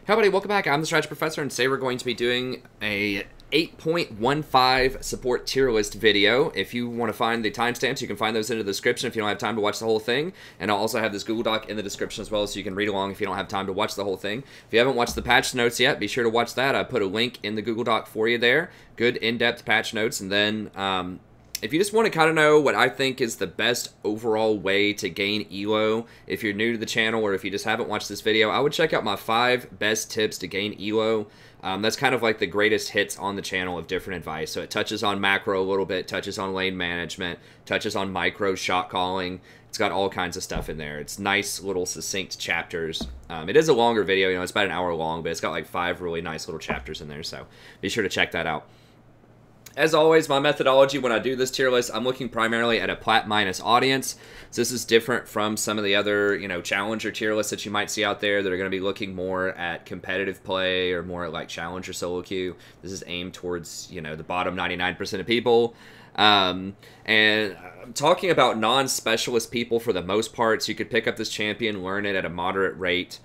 Hey everybody, welcome back. I'm the Strategy Professor, and today we're going to be doing a 8.15 support tier list video. If you want to find the timestamps, you can find those in the description if you don't have time to watch the whole thing. And I'll also have this Google Doc in the description as well, so you can read along if you don't have time to watch the whole thing. If you haven't watched the patch notes yet, be sure to watch that. I put a link in the Google Doc for you there. Good in-depth patch notes. And then if you just want to kind of know what I think is the best overall way to gain ELO, if you're new to the channel or if you just haven't watched this video, I would check out my 5 best tips to gain ELO. That's kind of like the greatest hits on the channel of different advice. So it touches on macro a little bit, touches on lane management, touches on micro shot calling. It's got all kinds of stuff in there. It's nice little succinct chapters. It is a longer video, it's about an hour long, but it's got like 5 really nice little chapters in there. So be sure to check that out. As always, my methodology when I do this tier list, I'm looking primarily at a plat minus audience. So this is different from some of the other, challenger tier lists that you might see out there that are going to be looking more at competitive play or more at like challenger solo queue. This is aimed towards, the bottom 99% of people. And I'm talking about non-specialist people for the most part, so you could pick up this champion, learn it at a moderate rate.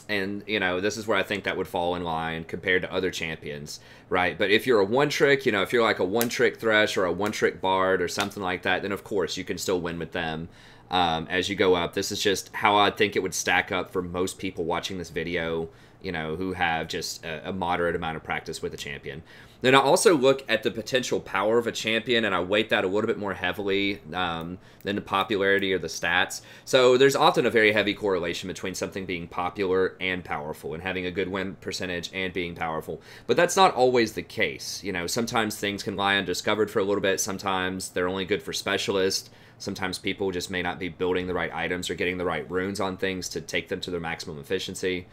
And, this is where I think that would fall in line compared to other champions, right? But if you're a one-trick, if you're like a one-trick Thresh or a one-trick Bard or something like that, then of course you can still win with them as you go up. This is just how I think it would stack up for most people watching this video, who have just a moderate amount of practice with a champion. Then I also look at the potential power of a champion, and I weight that a little bit more heavily than the popularity or the stats. So there's often a very heavy correlation between something being popular and powerful, and having a good win percentage and being powerful. But that's not always the case. Sometimes things can lie undiscovered for a little bit. Sometimes they're only good for specialists. Sometimes people just may not be building the right items or getting the right runes on things to take them to their maximum efficiency.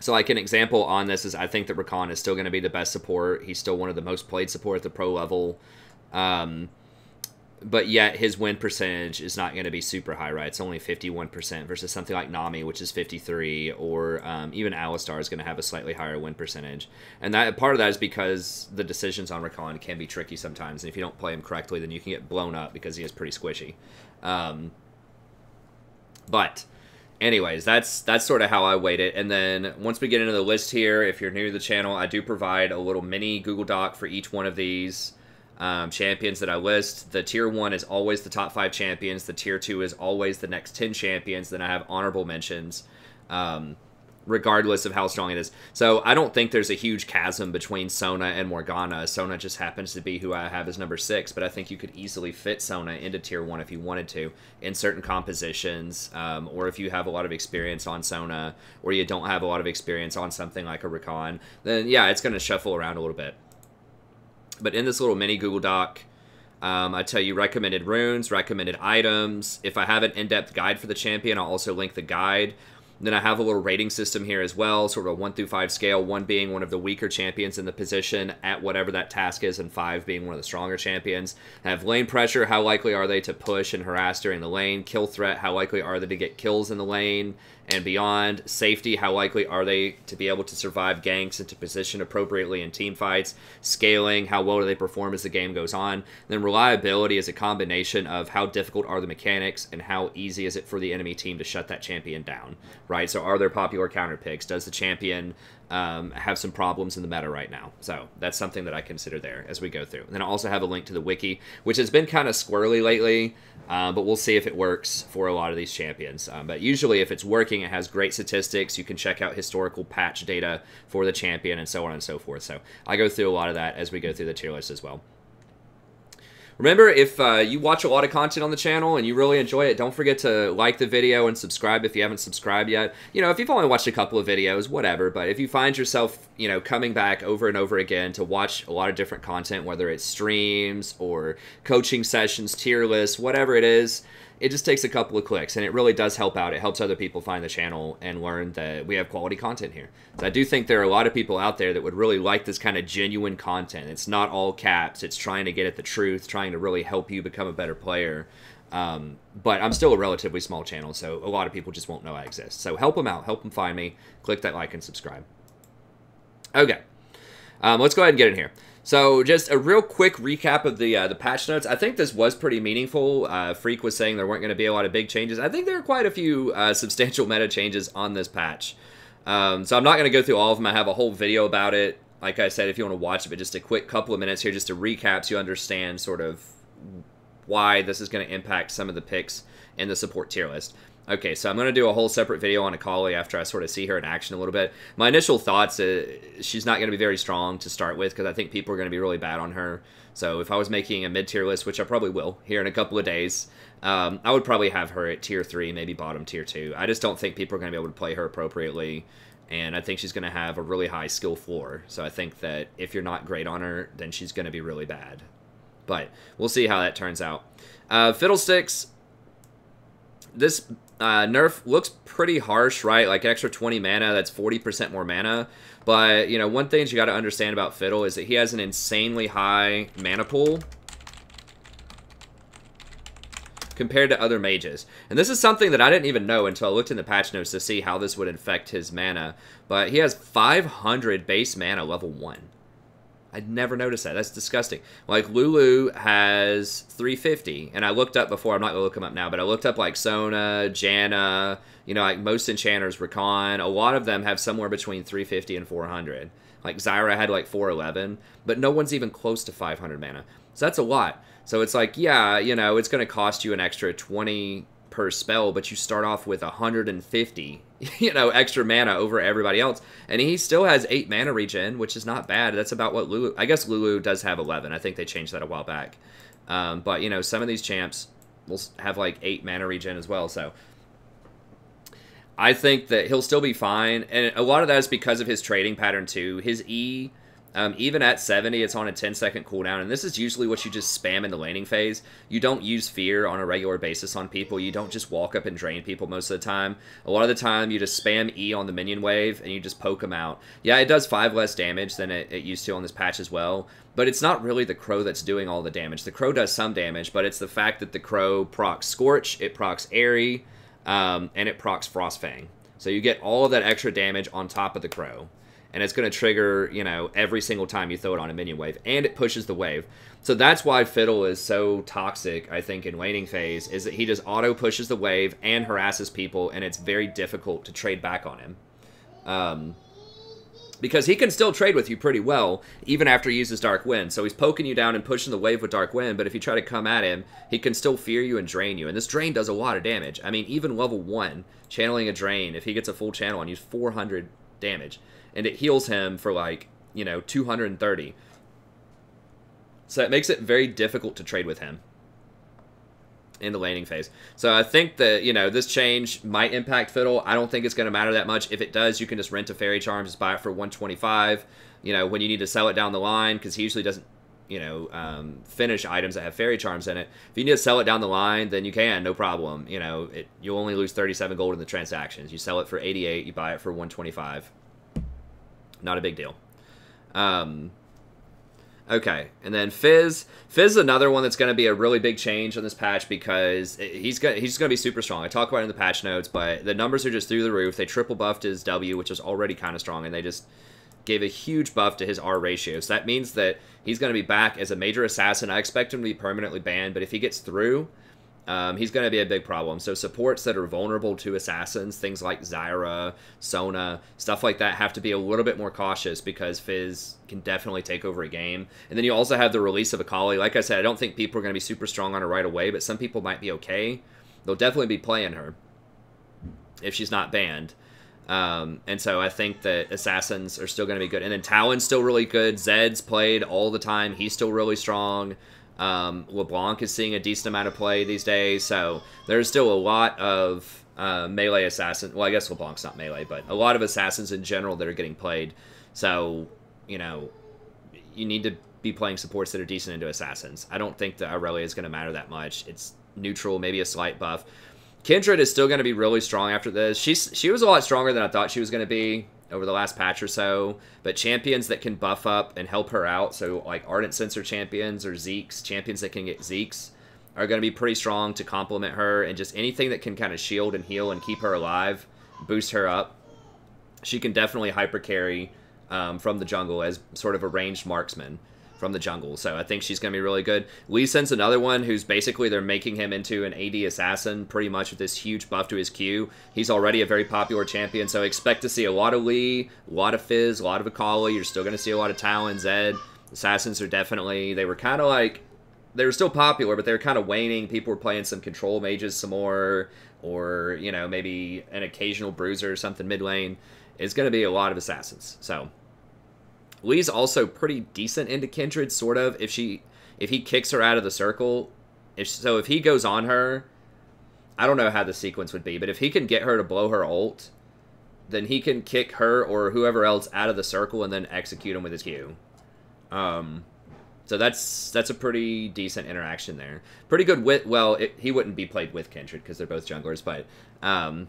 So like an example on this is I think that Rakan is still going to be the best support. He's still one of the most played support at the pro level. But yet his win percentage is not going to be super high, right? It's only 51% versus something like Nami, which is 53, or even Alistar is going to have a slightly higher win percentage. And that part of that is because the decisions on Rakan can be tricky sometimes. And if you don't play him correctly, then you can get blown up because he is pretty squishy. But anyways, that's sort of how I weight it. And then once we get into the list here, if you're new to the channel, I do provide a little mini Google Doc for each one of these champions that I list. The tier 1 is always the top 5 champions. The tier 2 is always the next 10 champions. Then I have honorable mentions, regardless of how strong it is. So I don't think there's a huge chasm between Sona and Morgana. Sona just happens to be who I have as number 6, but I think you could easily fit Sona into tier 1 if you wanted to in certain compositions, or if you have a lot of experience on Sona, or you don't have a lot of experience on something like a Rakan, then yeah, it's going to shuffle around a little bit. But in this little mini Google Doc, I tell you recommended runes, recommended items. If I have an in-depth guide for the champion, I'll also link the guide. Then I have a little rating system here as well, sort of a 1 through 5 scale, 1 being one of the weaker champions in the position at whatever that task is, and 5 being one of the stronger champions. I have lane pressure, how likely are they to push and harass during the lane. Kill threat, how likely are they to get kills in the lane and beyond. Safety, how likely are they to be able to survive ganks and to position appropriately in team fights. Scaling, how well do they perform as the game goes on. Then reliability is a combination of how difficult are the mechanics and how easy is it for the enemy team to shut that champion down, right? So are there popular counter picks? Does the champion have some problems in the meta right now? So that's something that I consider there as we go through. And then I also have a link to the wiki, which has been kind of squirrely lately, but we'll see if it works for a lot of these champions. But usually if it's working, it has great statistics. You can check out historical patch data for the champion and so on and so forth. So I go through a lot of that as we go through the tier list as well. Remember, if you watch a lot of content on the channel and you really enjoy it, don't forget to like the video and subscribe if you haven't subscribed yet. If you've only watched a couple of videos, whatever, but if you find yourself, coming back over and over again to watch a lot of different content, whether it's streams or coaching sessions, tier lists, whatever it is, it just takes a couple of clicks, and it really does help out. It helps other people find the channel and learn that we have quality content here. So I do think there are a lot of people out there that would really like this kind of genuine content. It's not all caps. It's trying to get at the truth, trying to really help you become a better player. But I'm still a relatively small channel, so a lot of people just won't know I exist. So help them out. Help them find me. Click that like and subscribe. Okay. Let's go ahead and get in here. So just a real quick recap of the patch notes. I think this was pretty meaningful. Freak was saying there weren't going to be a lot of big changes. I think there are quite a few substantial meta changes on this patch. So I'm not going to go through all of them. I have a whole video about it. Like I said, if you want to watch it, but just a quick couple of minutes here just to recap so you understand sort of why this is going to impact some of the picks in the support tier list. Okay, so I'm going to do a whole separate video on Akali after I sort of see her in action a little bit. My initial thoughts, she's not going to be very strong to start with because I think people are going to be really bad on her. So if I was making a mid-tier list, which I probably will here in a couple of days, I would probably have her at tier 3, maybe bottom tier 2. I just don't think people are going to be able to play her appropriately, and I think she's going to have a really high skill floor. So I think that if you're not great on her, then she's going to be really bad. But we'll see how that turns out. Fiddlesticks, this nerf looks pretty harsh, right? Like extra 20 mana, that's 40% more mana. But, you know, one thing you got to understand about Fiddle is that he has an insanely high mana pool compared to other mages. And this is something that I didn't even know until I looked in the patch notes to see how this would affect his mana. But he has 500 base mana level 1. I'd never noticed that. That's disgusting. Like, Lulu has 350. And I looked up before. I'm not going to look them up now. But I looked up, like, Sona, Janna. You know, like, most enchanters, Rakan. A lot of them have somewhere between 350 and 400. Like, Zyra had, like, 411. But no one's even close to 500 mana. So that's a lot. So it's like, yeah, you know, it's going to cost you an extra 20 per spell, but you start off with 150, you know, extra mana over everybody else. And he still has 8 mana regen, which is not bad. That's about what Lulu... I guess Lulu does have 11. I think they changed that a while back. But, you know, some of these champs will have, like, 8 mana regen as well, so... I think that he'll still be fine. And a lot of that is because of his trading pattern, too. His E... even at 70, it's on a 10-second cooldown, and this is usually what you just spam in the laning phase. You don't use fear on a regular basis on people. You don't just walk up and drain people most of the time. A lot of the time, you just spam E on the minion wave, and you just poke them out. Yeah, it does 5 less damage than it used to on this patch as well, but it's not really the Crow that's doing all the damage. The Crow does some damage, but it's the fact that the Crow procs Scorch, it procs Airy, and it procs Frostfang. So you get all of that extra damage on top of the Crow. And it's going to trigger, you know, every single time you throw it on a minion wave. And it pushes the wave. So that's why Fiddle is so toxic, I think, in laning phase, is that he just auto-pushes the wave and harasses people, and it's very difficult to trade back on him. Because he can still trade with you pretty well, even after he uses Dark Wind. So he's poking you down and pushing the wave with Dark Wind, but if you try to come at him, he can still fear you and drain you. And this drain does a lot of damage. I mean, even level 1, channeling a drain, if he gets a full channel on you, 400 damage. And it heals him for, like, you know, 230. So it makes it very difficult to trade with him in the laning phase. So I think that, you know, this change might impact Fiddle. I don't think it's going to matter that much. If it does, you can just rent a Fairy Charm, just buy it for 125. You know, when you need to sell it down the line, because he usually doesn't, you know, finish items that have Fairy Charms in it. If you need to sell it down the line, then you can, no problem. You know, you'll only lose 37 gold in the transactions. You sell it for 88, you buy it for 125. Not a big deal. Okay, and then Fizz. Fizz is another one that's going to be a really big change on this patch because he's just going to be super strong. I talk about it in the patch notes, but the numbers are just through the roof. They triple buffed his W, which was already kind of strong, and they just gave a huge buff to his R ratio. So that means that he's going to be back as a major assassin. I expect him to be permanently banned, but if he gets through... he's going to be a big problem. So supports that are vulnerable to assassins, things like Zyra, Sona, stuff like that, have to be a little bit more cautious because Fizz can definitely take over a game. And then you also have the release of Akali. Like I said, I don't think people are going to be super strong on her right away, but some people might be okay. They'll definitely be playing her if she's not banned. And so I think that assassins are still going to be good. And then Talon's still really good. Zed's played all the time. He's still really strong. LeBlanc is seeing a decent amount of play these days, so there's still a lot of melee assassins. Well, I guess LeBlanc's not melee, but a lot of assassins in general that are getting played. So, you know, you need to be playing supports that are decent into assassins. I don't think that Aurelia is going to matter that much. It's neutral, maybe a slight buff. Kindred is still going to be really strong after this. She was a lot stronger than I thought she was going to be over the last patch or so, but champions that can buff up and help her out, so like Ardent Sensor champions or Zeke's, champions that can get Zeke's, are going to be pretty strong to complement her, and just anything that can kind of shield and heal and keep her alive, boost her up. She can definitely hyper carry from the jungle as sort of a ranged marksman. from the jungle. So I think she's going to be really good. Lee Sin's another one who's basically they're making him into an AD assassin pretty much with this huge buff to his Q. He's already a very popular champion, so expect to see a lot of Lee, a lot of Fizz, a lot of Akali. You're still going to see a lot of Talon, Zed. Assassins are definitely, they were kind of like, they were still popular, but they were kind of waning. People were playing some control mages some more, or, you know, maybe an occasional bruiser or something mid lane. It's going to be a lot of assassins, so... Lee's also pretty decent into Kindred, sort of. If he kicks her out of the circle, if he goes on her, I don't know how the sequence would be, but if he can get her to blow her ult, then he can kick her or whoever else out of the circle and then execute him with his Q. So that's a pretty decent interaction there. Pretty good with, well, he wouldn't be played with Kindred because they're both junglers, but I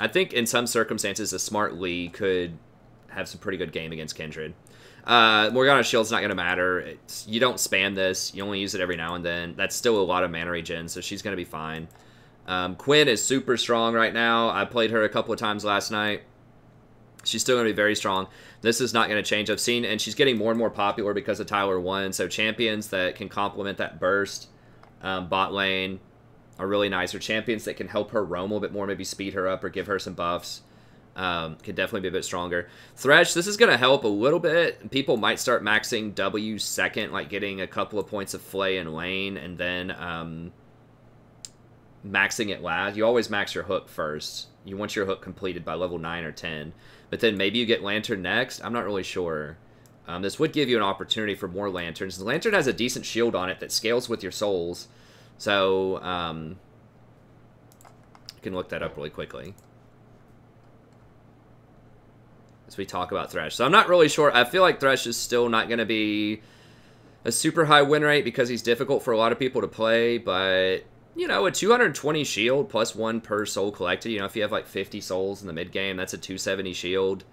think in some circumstances a smart Lee could have some pretty good game against Kindred. Morgana Shield's not going to matter. You don't spam this. You only use it every now and then. That's still a lot of mana regen, so she's going to be fine. Quinn is super strong right now. I played her a couple of times last night. She's still going to be very strong. This is not going to change. I've seen, and she's getting more and more popular because of Tyler 1. So champions that can complement that burst bot lane are really nice. Or champions that can help her roam a little bit more, maybe speed her up or give her some buffs. Could definitely be a bit stronger. Thresh, this is going to help a little bit. People might start maxing W second, like getting a couple of points of flay in lane, and then maxing it last. You always max your hook first. You want your hook completed by level 9 or 10. But then maybe you get Lantern next. I'm not really sure. This would give you an opportunity for more Lanterns. The Lantern has a decent shield on it that scales with your souls. So, you can look that up really quickly as we talk about Thresh. So I'm not really sure. I feel like Thresh is still not going to be a super high win rate because he's difficult for a lot of people to play, but, you know, a 220 shield plus 1 per soul collected. You know, if you have like 50 souls in the mid game, that's a 270 shield.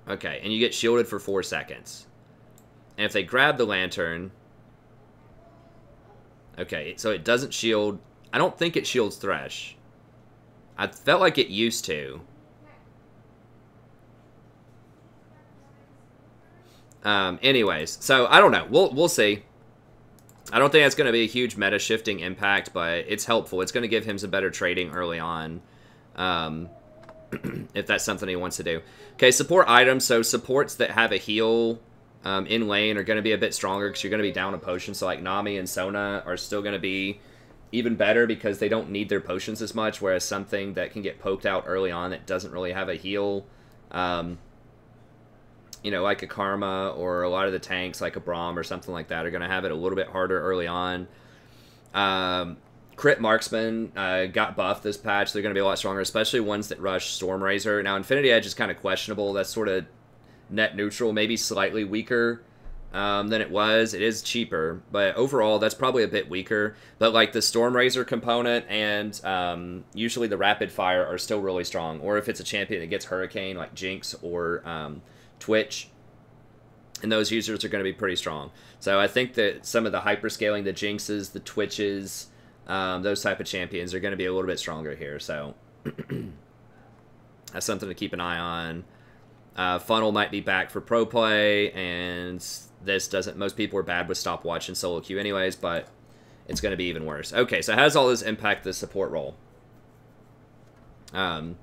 Okay, and you get shielded for 4 seconds. And if they grab the Lantern... Okay, so it doesn't shield... I don't think it shields Thresh. I felt like it used to. Anyways, so I don't know. We'll see. I don't think that's going to be a huge meta-shifting impact, but it's helpful. It's going to give him some better trading early on. If that's something he wants to do. Okay, support items. So supports that have a heal... in lane are going to be a bit stronger because you're going to be down a potion. So like Nami and Sona are still going to be even better because they don't need their potions as much, whereas something that can get poked out early on that doesn't really have a heal, you know, like a Karma or a lot of the tanks like a Braum or something like that are going to have it a little bit harder early on. Crit Marksman got buffed this patch. They're going to be a lot stronger, especially ones that rush Stormrazor. Now Infinity Edge is kind of questionable. That's sort of net neutral, maybe slightly weaker than it was. It is cheaper, but overall that's probably a bit weaker. But like the Stormrazor component and usually the Rapid Fire are still really strong. Or if it's a champion that gets Hurricane like Jinx or Twitch, and those users are going to be pretty strong. So I think that some of the hyperscaling, the Jinxes, the Twitches, those type of champions are going to be a little bit stronger here. So that's something to keep an eye on. Funnel might be back for pro play, and this doesn't... Most people are bad with stopwatch and solo queue anyways, but it's going to be even worse. Okay, so how does all this impact the support role? And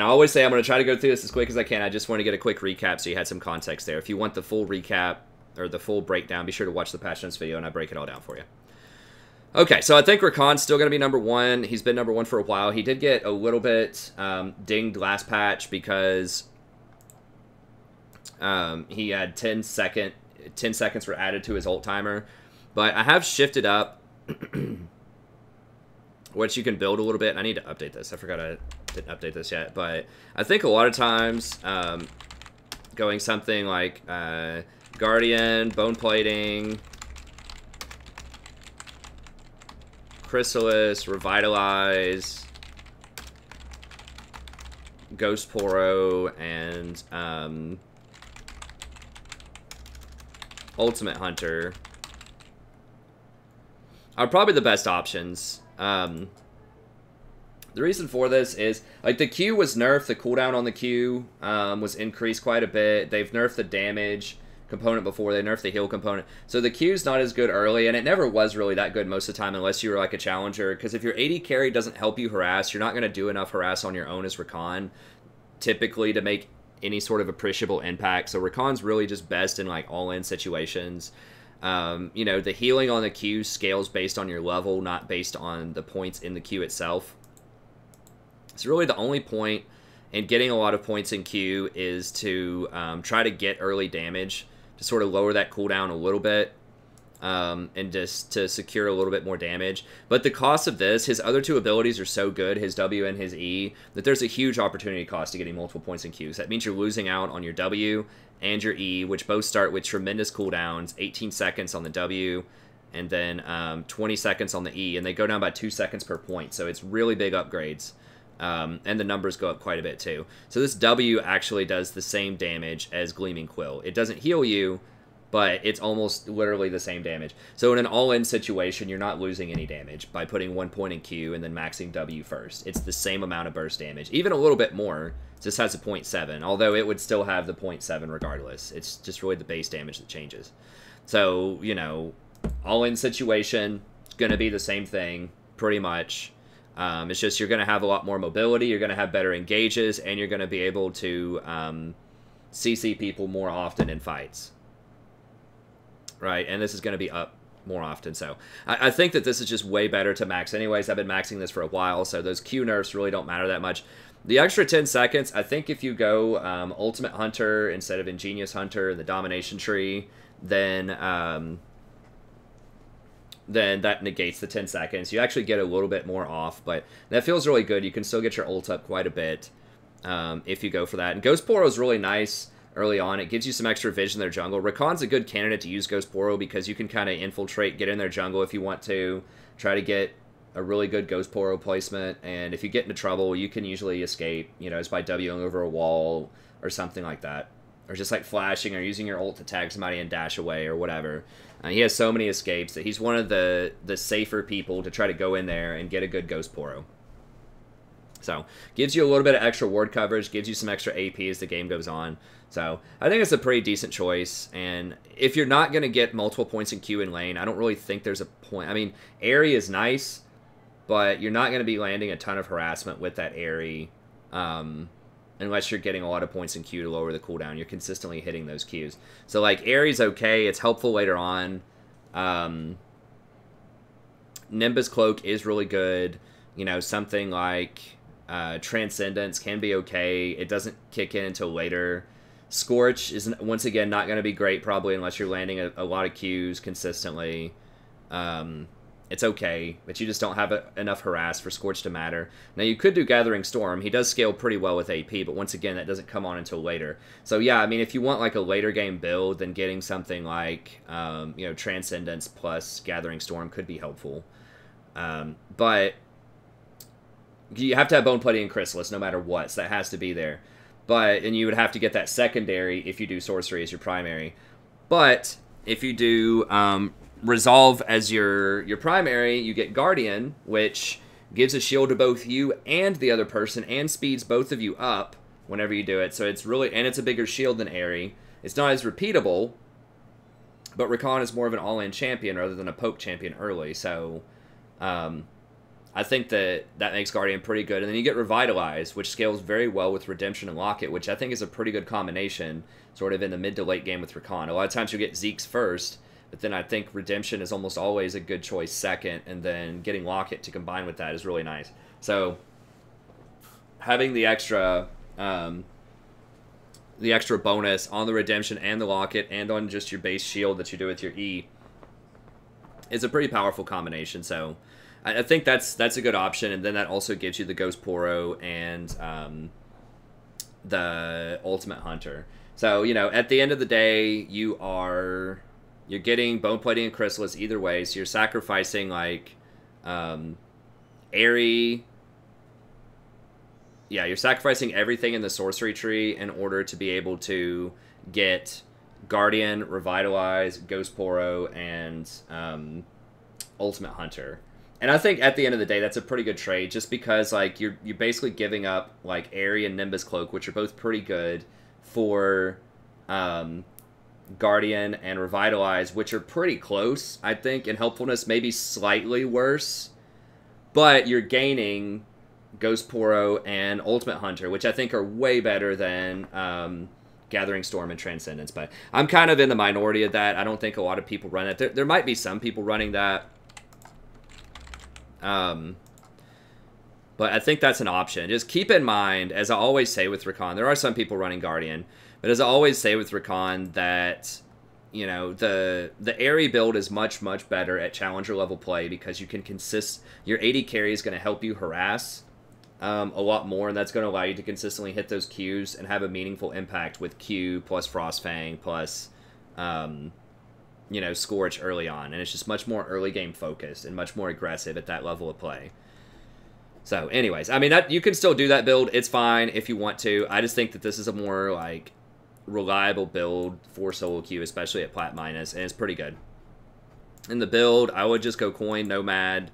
I always say I'm going to try to go through this as quick as I can. I just want to get a quick recap so you had some context there. If you want the full recap or the full breakdown, be sure to watch the patch notes video, and I break it all down for you. Okay, so I think Rakan's still going to be number 1. He's been number 1 for a while. He did get a little bit dinged last patch because... he had 10 seconds were added to his ult timer, but I have shifted up which you can build a little bit. I need to update this. I forgot I didn't update this yet, but I think a lot of times going something like Guardian, Bone Plating, Chrysalis, Revitalize, Ghost Poro, and Ultimate Hunter. are probably the best options. The reason for this is, like, the Q was nerfed. The cooldown on the Q was increased quite a bit. They've nerfed the damage component before. They nerfed the heal component. So the Q's not as good early, and it never was really that good most of the time unless you were, like, a challenger. Because if your AD carry doesn't help you harass, you're not going to do enough harass on your own as Rakan, typically, to make any sort of appreciable impact. So Rakan's really just best in, like, all-in situations. You know, the healing on the Q scales based on your level, not based on the points in the Q itself. So really the only point in getting a lot of points in Q is to try to get early damage to sort of lower that cooldown a little bit and just to secure a little bit more damage. But the cost of this, his other two abilities are so good, his W and his E, that there's a huge opportunity cost to getting multiple points in Q. So that means you're losing out on your W and your E, which both start with tremendous cooldowns, 18 seconds on the W, and then 20 seconds on the E, and they go down by 2 seconds per point. So it's really big upgrades. And the numbers go up quite a bit too. So this W actually does the same damage as Gleaming Quill. It doesn't heal you, but it's almost literally the same damage. So in an all-in situation, you're not losing any damage by putting 1 point in Q and then maxing W first. It's the same amount of burst damage, even a little bit more. It just has a 0.7, although it would still have the 0.7 regardless. It's just really the base damage that changes. So, you know, all-in situation, it's going to be the same thing, pretty much. It's just you're going to have a lot more mobility, you're going to have better engages, and you're going to be able to CC people more often in fights. Right, and this is going to be up more often, so I think that this is just way better to max anyways. I've been maxing this for a while, so those Q nerfs really don't matter that much. The extra 10 seconds, I think if you go Ultimate Hunter instead of Ingenious Hunter in the Domination tree, then that negates the 10 seconds. You actually get a little bit more off, but that feels really good. You can still get your ult up quite a bit if you go for that. And Ghost Poro is really nice early on. It gives you some extra vision in their jungle. Rakan's a good candidate to use Ghost Poro because you can kind of infiltrate, get in their jungle if you want to, try to get a really good Ghost Poro placement, and if you get into trouble, you can usually escape, you know, just by Wing over a wall or something like that. Or just like flashing or using your ult to tag somebody and dash away or whatever. He has so many escapes that he's one of the safer people to try to go in there and get a good Ghost Poro. So, gives you a little bit of extra ward coverage, gives you some extra AP as the game goes on. So, I think it's a pretty decent choice. And if you're not going to get multiple points in Q and lane, I don't really think there's a point. I mean, Airy is nice, but you're not going to be landing a ton of harassment with that Airy. Unless you're getting a lot of points in Q to lower the cooldown. You're consistently hitting those Qs. So, like, Airy's okay. It's helpful later on. Nimbus Cloak is really good. You know, something like Transcendence can be okay. It doesn't kick in until later. Scorch is, once again, not going to be great probably unless you're landing a lot of Qs consistently. It's okay, but you just don't have enough harass for Scorch to matter. Now, you could do Gathering Storm. He does scale pretty well with AP, but once again, that doesn't come on until later. So, yeah, I mean, if you want, like, a later game build, then getting something like, you know, Transcendence plus Gathering Storm could be helpful. But you have to have Bone Plating and Chrysalis no matter what, so that has to be there. And you would have to get that secondary if you do Sorcery as your primary. But if you do Resolve as your primary, you get Guardian, which gives a shield to both you and the other person and speeds both of you up whenever you do it. So it's really, and it's a bigger shield than Airy. It's not as repeatable, but Rakan is more of an all-in champion rather than a poke champion early. So I think that makes Guardian pretty good. And then you get Revitalize, which scales very well with Redemption and Locket, which I think is a pretty good combination sort of in the mid to late game with Rakan. A lot of times you get Zeke's first, but then I think Redemption is almost always a good choice second, and then getting Locket to combine with that is really nice. So having the extra bonus on the Redemption and the Locket and on just your base shield that you do with your E is a pretty powerful combination. So I think that's a good option, and then that also gives you the Ghost Poro and the Ultimate Hunter. So, you know, at the end of the day, you're getting Bone Plating and Chrysalis either way, so you're sacrificing, like, Airy. Yeah, you're sacrificing everything in the Sorcery tree in order to be able to get Guardian, Revitalize, Ghost Poro, and Ultimate Hunter. And I think at the end of the day, that's a pretty good trade, just because like you're basically giving up like Airy and Nimbus Cloak, which are both pretty good, for Guardian and Revitalize, which are pretty close, I think, in helpfulness, maybe slightly worse. But you're gaining Ghost Poro and Ultimate Hunter, which I think are way better than Gathering Storm and Transcendence. But I'm kind of in the minority of that. I don't think a lot of people run it. There might be some people running that. But I think that's an option. Just keep in mind, as I always say with Rakan, there are some people running Guardian, but as I always say with Rakan, that, you know, the Airy build is much, much better at Challenger level play, because you can your AD carry is going to help you harass a lot more, and that's going to allow you to consistently hit those Qs and have a meaningful impact with Q plus Frostfang plus, you know, Scorch early on. And it's just much more early game focused and much more aggressive at that level of play. So anyways, I mean, you can still do that build. It's fine if you want to. I just think that this is a more like reliable build for solo queue, especially at Plat Minus, and it's pretty good. In the build, I would just go Coin, Nomad.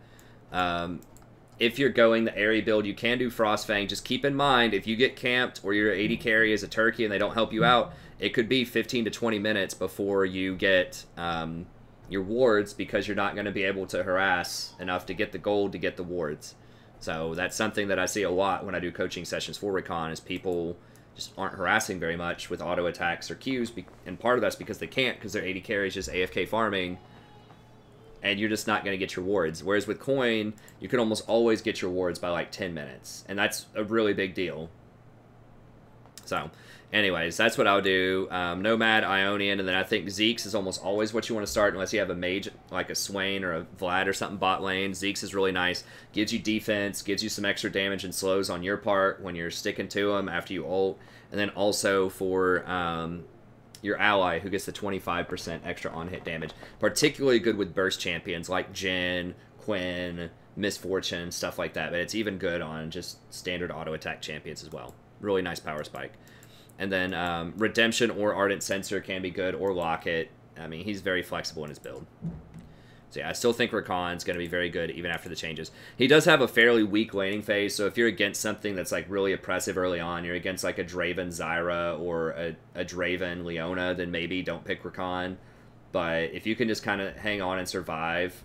If you're going the Airy build, you can do Frostfang. Just keep in mind, if you get camped or your AD carry is a turkey and they don't help you out, it could be 15 to 20 minutes before you get your wards, because you're not going to be able to harass enough to get the gold to get the wards. So that's something that I see a lot when I do coaching sessions for Rakan, is people just aren't harassing very much with auto attacks or Qs, and part of that's because they can't, because their AD carry is just AFK farming, and you're just not going to get your wards. Whereas with Coin, you can almost always get your wards by like 10 minutes, and that's a really big deal. So, anyways, that's what I'll do. Nomad, Ionian, and then I think Zeke's is almost always what you want to start, unless you have a mage like a Swain or a Vlad or something bot lane. Zeke's is really nice. Gives you defense, gives you some extra damage and slows on your part when you're sticking to them after you ult. And then also for your ally, who gets the 25% extra on-hit damage. Particularly good with burst champions like Jhin, Quinn, Misfortune, stuff like that. But it's even good on just standard auto-attack champions as well. Really nice power spike. And then Redemption or Ardent Sensor can be good, or Locket. I mean, he's very flexible in his build. So yeah, I still think Rakan's going to be very good even after the changes. He does have a fairly weak laning phase, so if you're against something that's like really oppressive early on, you're against like a Draven Zyra or a Draven Leona, then maybe don't pick Rakan. But if you can just kind of hang on and survive,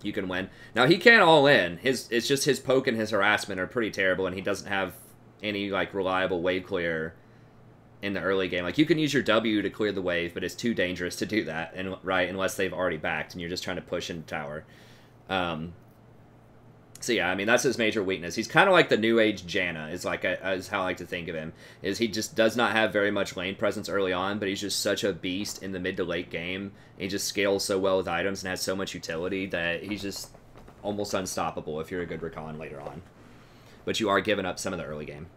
you can win. Now, he can't all in. It's just his poke and his harassment are pretty terrible, and he doesn't have any like reliable wave clear in the early game. Like, you can use your W to clear the wave, but it's too dangerous to do that, and right, unless they've already backed and you're just trying to push in tower. So yeah, I mean, that's his major weakness. He's kind of like the new age Janna, is how I like to think of him. Is he just does not have very much lane presence early on, but he's just such a beast in the mid to late game. He just scales so well with items and has so much utility that he's just almost unstoppable if you're a good Rakan later on. But you are giving up some of the early game.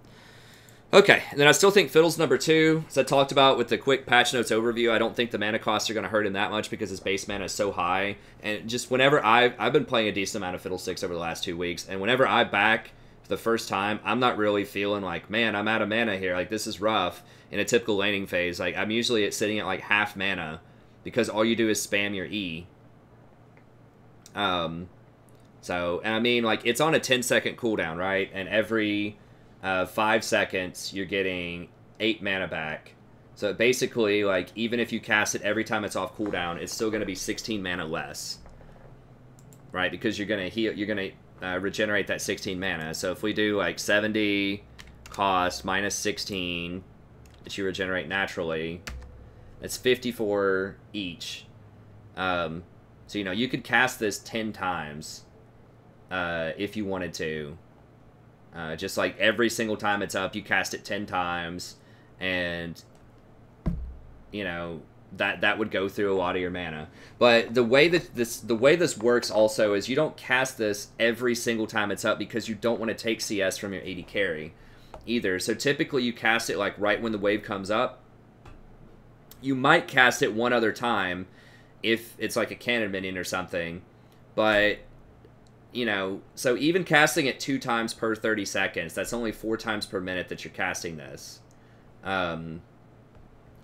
Okay, and then I still think Fiddle's number 2. As I talked about with the quick patch notes overview, I don't think the mana costs are going to hurt him that much because his base mana is so high. And just whenever I've been playing a decent amount of Fiddle 6 over the last 2 weeks, and whenever I back for the first time, I'm not really feeling like, man, I'm out of mana here. Like, this is rough in a typical laning phase. Like, I'm usually sitting at like half mana because all you do is spam your E. So, and I mean, like, it's on a 10-second cooldown, right? And every 5 seconds, you're getting 8 mana back. So basically, like, even if you cast it every time it's off cooldown, it's still going to be 16 mana less, right? Because you're going to heal, you're going to regenerate that 16 mana. So if we do like 70 cost minus 16 that you regenerate naturally, that's 54 each. So you know, you could cast this 10 times if you wanted to. Just like every single time it's up, you cast it 10 times, and you know that would go through a lot of your mana. But the way that this works also is you don't cast this every single time it's up because you don't want to take CS from your AD carry either. So typically you cast it like right when the wave comes up. You might cast it one other time if it's like a cannon minion or something, but you know, so even casting it 2 times per 30 seconds, that's only 4 times per minute that you're casting this. And,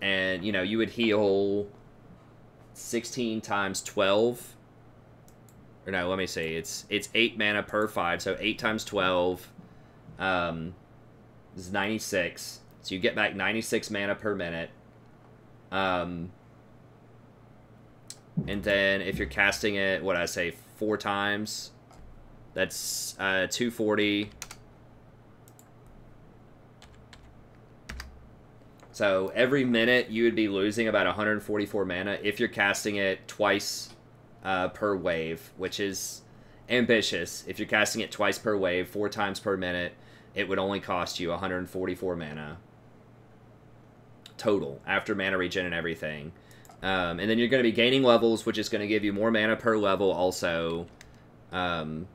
you know, you would heal 16 times 12 Or no, let me see. It's 8 mana per 5, so 8 times 12 is 96. So you get back 96 mana per minute. And then if you're casting it, what did I say, 4 times, that's 240. So every minute you would be losing about 144 mana if you're casting it twice per wave, which is ambitious. If you're casting it twice per wave, 4 times per minute, it would only cost you 144 mana total after mana regen and everything. And then you're going to be gaining levels, which is going to give you more mana per level also. So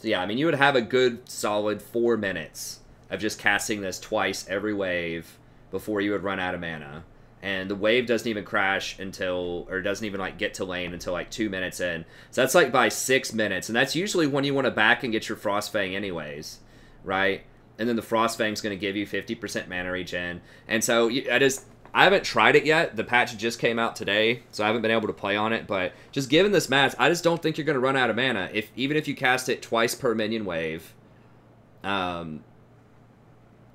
yeah, I mean, you would have a good solid 4 minutes of just casting this twice every wave before you would run out of mana. And the wave doesn't even crash until, or doesn't even like get to lane until like 2 minutes in. So that's like by 6 minutes. And that's usually when you want to back and get your Frostfang anyways, right? And then the Frostfang's going to give you 50% mana regen. And so I haven't tried it yet. The patch just came out today, so I haven't been able to play on it. But just given this match, I just don't think you're going to run out of mana. Even if you cast it twice per minion wave,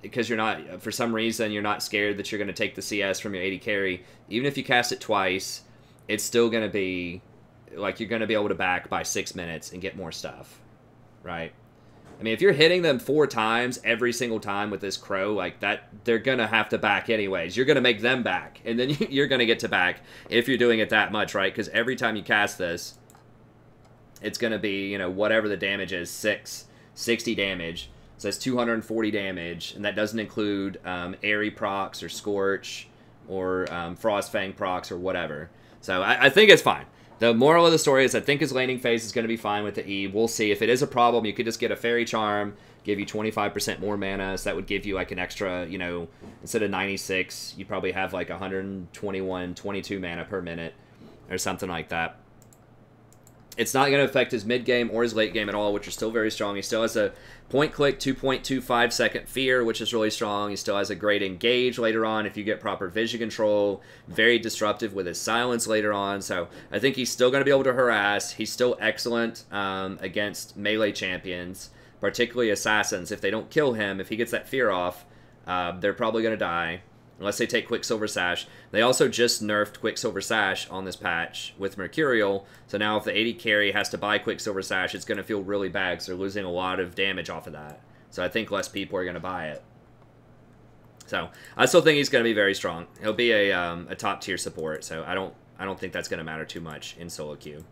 because you're not, for some reason, you're not scared that you're going to take the CS from your AD carry. Even if you cast it twice, it's still going to be, like, you're going to be able to back by 6 minutes and get more stuff, right? I mean, if you're hitting them 4 times every single time with this crow, like that, they're going to have to back anyways. You're going to make them back, and then you're going to get to back if you're doing it that much, right? Because every time you cast this, it's going to be, you know, whatever the damage is, 60 damage. So that's 240 damage, and that doesn't include Airy procs or Scorch or Frostfang procs or whatever. So I think it's fine. The moral of the story is I think his laning phase is going to be fine with the E. We'll see. If it is a problem, you could just get a Fairy Charm, give you 25% more mana, so that would give you like an extra, you know, instead of 96, you probably have like 121, 22 mana per minute or something like that. It's not going to affect his mid-game or his late-game at all, which are still very strong. He still has a point-click 2.25 second fear, which is really strong. He still has a great engage later on if you get proper vision control. Very disruptive with his silence later on. So I think he's still going to be able to harass. He's still excellent against melee champions, particularly assassins. If they don't kill him, if he gets that fear off, they're probably going to die. Unless they take Quicksilver Sash. They also just nerfed Quicksilver Sash on this patch with Mercurial. So now if the AD carry has to buy Quicksilver Sash, it's going to feel really bad because they're losing a lot of damage off of that. So I think less people are going to buy it. So I still think he's going to be very strong. He'll be a top tier support. So I don't think that's going to matter too much in solo queue.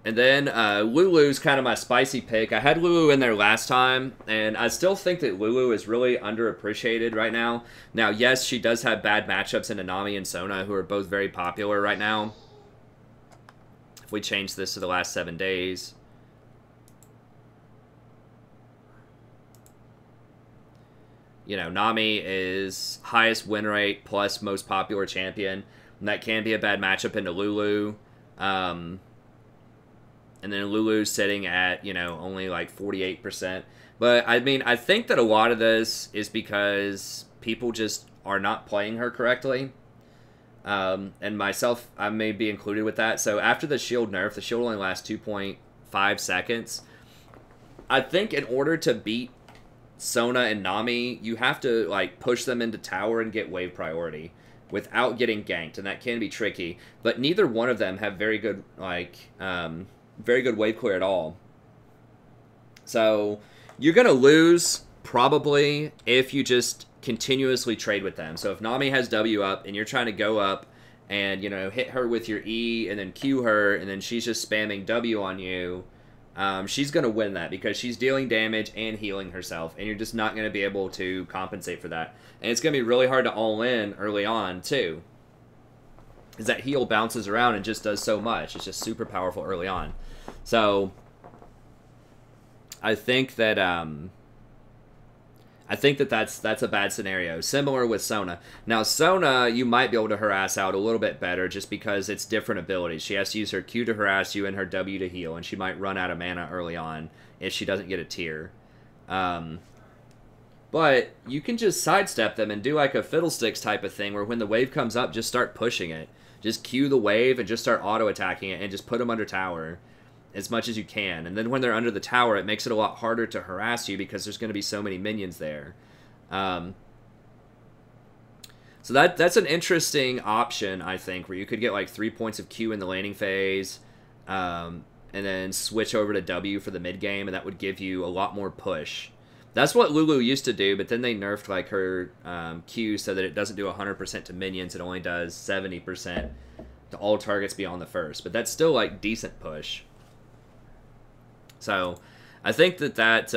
And then Lulu's kind of my spicy pick. I had Lulu in there last time, and I still think that Lulu is really underappreciated right now. Now, yes, she does have bad matchups into Nami and Sona, who are both very popular right now. If we change this to the last 7 days. You know, Nami is highest win rate plus most popular champion, and that can be a bad matchup into Lulu. And then Lulu's sitting at, you know, only like 48%. But, I mean, I think that a lot of this is because people just are not playing her correctly. And myself, I may be included with that. So, after the shield nerf, the shield only lasts 2.5 seconds. I think in order to beat Sona and Nami, you have to, like, push them into tower and get wave priority without getting ganked. And that can be tricky. But neither one of them have very good, like, very good wave clear at all. So you're going to lose probably if you just continuously trade with them. So if Nami has W up and you're trying to go up and, you know, hit her with your E and then Q her and then she's just spamming W on you, she's going to win that because she's dealing damage and healing herself, and you're just not going to be able to compensate for that. And it's going to be really hard to all in early on too, is that heal bounces around and just does so much. It's just super powerful early on. So I think that that's a bad scenario. Similar with Sona. Now Sona, you might be able to harass out a little bit better just because it's different abilities. She has to use her Q to harass you and her W to heal, and she might run out of mana early on if she doesn't get a tier. But you can just sidestep them and do like a Fiddlesticks type of thing where when the wave comes up, just start pushing it. Just Q the wave and just start auto-attacking it and just put them under tower as much as you can. And then when they're under the tower, it makes it a lot harder to harass you because there's going to be so many minions there. So that's an interesting option, I think, where you could get like 3 points of Q in the laning phase, and then switch over to W for the mid game, and that would give you a lot more push. That's what Lulu used to do, but then they nerfed like her Q so that it doesn't do 100% to minions. It only does 70% to all targets beyond the first. But that's still like decent push. So I think that that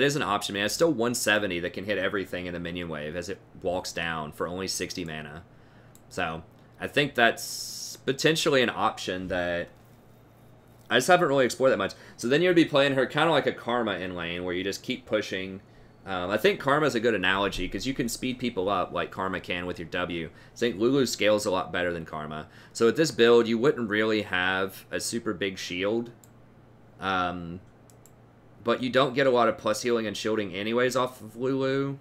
is an option. Man, it's still 170 that can hit everything in the minion wave as it walks down for only 60 mana. So I think that's potentially an option that I just haven't really explored that much. So then you would be playing her kind of like a Karma in lane, where you just keep pushing. I think Karma is a good analogy, because you can speed people up like Karma can with your W. I think Lulu scales a lot better than Karma. So with this build, you wouldn't really have a super big shield. But you don't get a lot of plus healing and shielding anyways off of Lulu.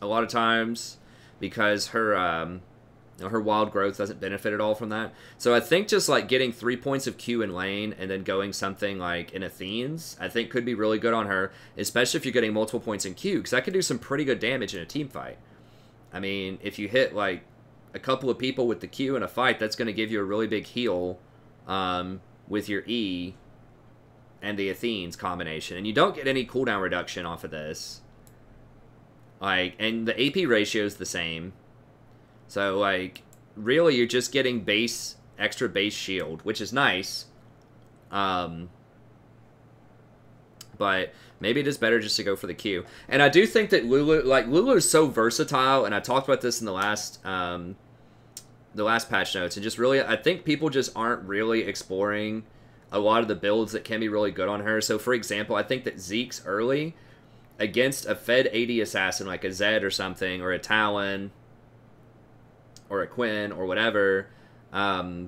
A lot of times, because her her wild growth doesn't benefit at all from that. So I think just like getting 3 points of Q in lane and then going something like in Athene's, I think could be really good on her, especially if you're getting multiple points in Q, because that could do some pretty good damage in a team fight. I mean, if you hit like a couple of people with the Q in a fight, that's going to give you a really big heal with your E and the Athene's combination. And you don't get any cooldown reduction off of this. Like, and the AP ratio is the same. So, like, really you're just getting extra base shield, which is nice. But maybe it is better just to go for the Q. And I do think that Lulu is so versatile, and I talked about this in the last patch notes, and just really, I think people just aren't really exploring a lot of the builds that can be really good on her. So, for example, I think that Zeke's early against a Fed AD assassin like a Zed or something, or a Talon, or a Quinn, or whatever, I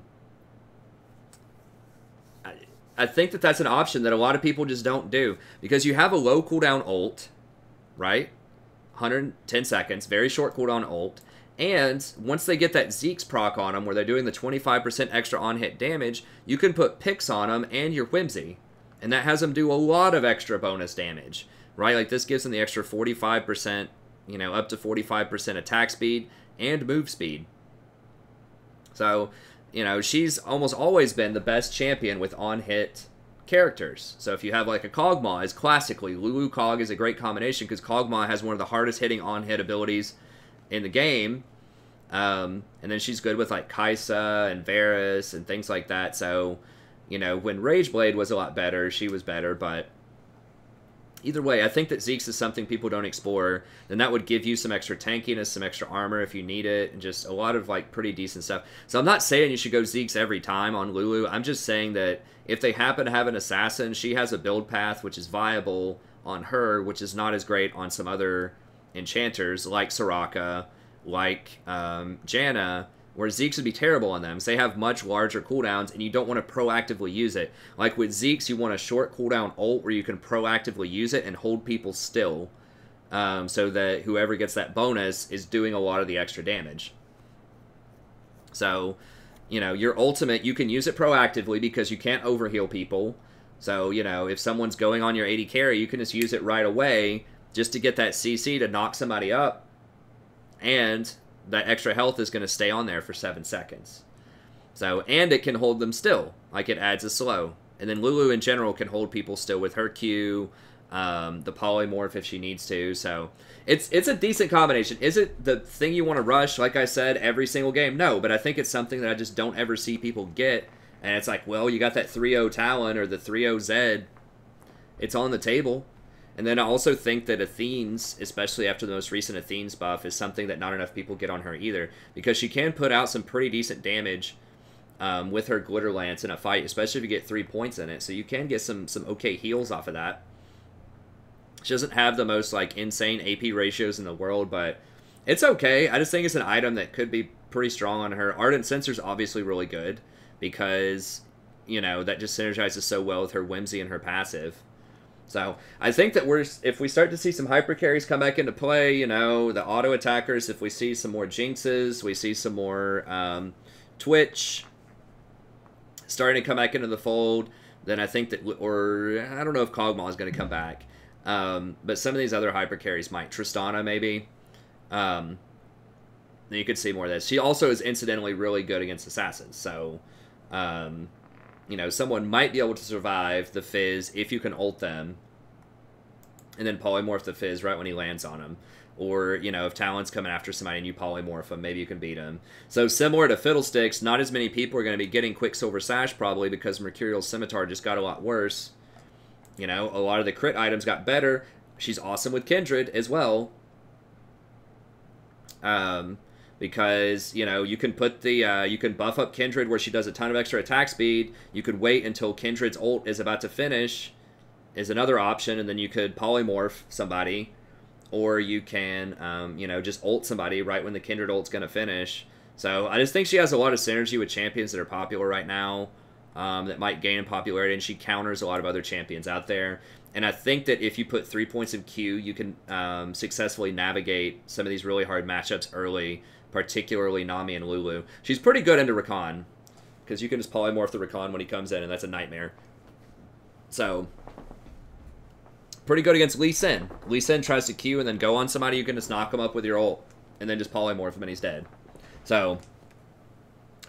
think that that's an option that a lot of people just don't do. Because you have a low cooldown ult, right? 110 seconds, very short cooldown ult. And once they get that Zeke's proc on them, where they're doing the 25% extra on-hit damage, you can put picks on them and your Whimsy. And that has them do a lot of extra bonus damage, right? Like, this gives them the extra 45%, you know, up to 45% attack speed and move speed. So, you know, she's almost always been the best champion with on-hit characters. So if you have like a Kog'Maw, is classically, Lulu Kog is a great combination, because Kog'Maw has one of the hardest hitting on-hit abilities in the game. And then she's good with like Kai'Sa and Varus and things like that. So, you know, when Rageblade was a lot better, she was better, but either way, I think that Zeke's is something people don't explore. Then that would give you some extra tankiness, some extra armor if you need it, and just a lot of like pretty decent stuff. So I'm not saying you should go Zeke's every time on Lulu. I'm just saying that if they happen to have an assassin, she has a build path which is viable on her, which is not as great on some other enchanters like Soraka, like Janna, where Zeke's would be terrible on them. So they have much larger cooldowns, and you don't want to proactively use it. Like with Zeke's, you want a short cooldown ult where you can proactively use it and hold people still, so that whoever gets that bonus is doing a lot of the extra damage. So, you know, your ultimate, you can use it proactively because you can't overheal people. So, you know, if someone's going on your AD carry, you can just use it right away just to get that CC to knock somebody up, and that extra health is going to stay on there for 7 seconds. So, and it can hold them still, like it adds a slow. And then Lulu in general can hold people still with her Q, the polymorph if she needs to. So it's a decent combination. Is it the thing you want to rush, like I said, every single game? No, but I think it's something that I just don't ever see people get. And it's like, well, you got that 3-0 Talon or the 3-0 Zed. It's on the table. And then I also think that Athene's, especially after the most recent Athene's buff, is something that not enough people get on her either. Because she can put out some pretty decent damage with her Glitter Lance in a fight, especially if you get 3 points in it. So you can get some okay heals off of that. She doesn't have the most like insane AP ratios in the world, but it's okay. I just think it's an item that could be pretty strong on her. Ardent Sensor's obviously really good, because, you know, that just synergizes so well with her Whimsy and her passive. So I think that if we start to see some hyper carries come back into play, you know, the auto attackers, if we see some more Jinxes, we see some more Twitch starting to come back into the fold, then I think that, or I don't know if Kog'Maw is going to come back, but some of these other hyper carries might. Tristana maybe. You could see more of this. She also is incidentally really good against assassins, so you know, someone might be able to survive the Fizz if you can ult them, and then polymorph the Fizz right when he lands on him. Or, you know, if Talon's coming after somebody and you polymorph him, maybe you can beat him. So similar to Fiddlesticks, not as many people are going to be getting Quicksilver Sash probably because Mercurial Scimitar just got a lot worse. You know, a lot of the crit items got better. She's awesome with Kindred as well. Because, you know, you can put the, you can buff up Kindred where she does a ton of extra attack speed. You could wait until Kindred's ult is about to finish, is another option, and then you could polymorph somebody. Or you can, you know, just ult somebody right when the Kindred ult's going to finish. So I just think she has a lot of synergy with champions that are popular right now, that might gain in popularity, and she counters a lot of other champions out there. And I think that if you put 3 points of Q, you can successfully navigate some of these really hard matchups early, particularly Nami and Lulu. She's pretty good into Rakan, because you can just polymorph the Rakan when he comes in, and that's a nightmare. So, pretty good against Lee Sin. Lee Sin tries to Q and then go on somebody, you can just knock him up with your ult, and then just polymorph him and he's dead. So,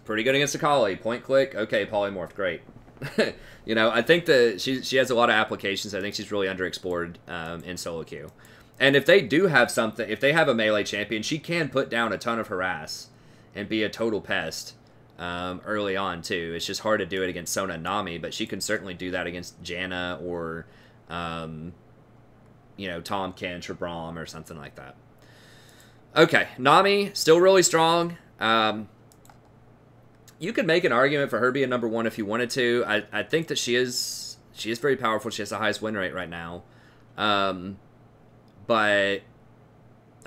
pretty good against Akali. Point click, okay, polymorph, great. You know, I think that she has a lot of applications. I think she's really underexplored in solo queue. And if they do have something, if they have a melee champion, she can put down a ton of harass and be a total pest early on, too. It's just hard to do it against Sona and Nami, but she can certainly do that against Janna or, you know, Tahm, Kench, or Braum, or something like that. Okay, Nami, still really strong. You could make an argument for her being number 1 if you wanted to. I think that she is very powerful. She has the highest win rate right now. But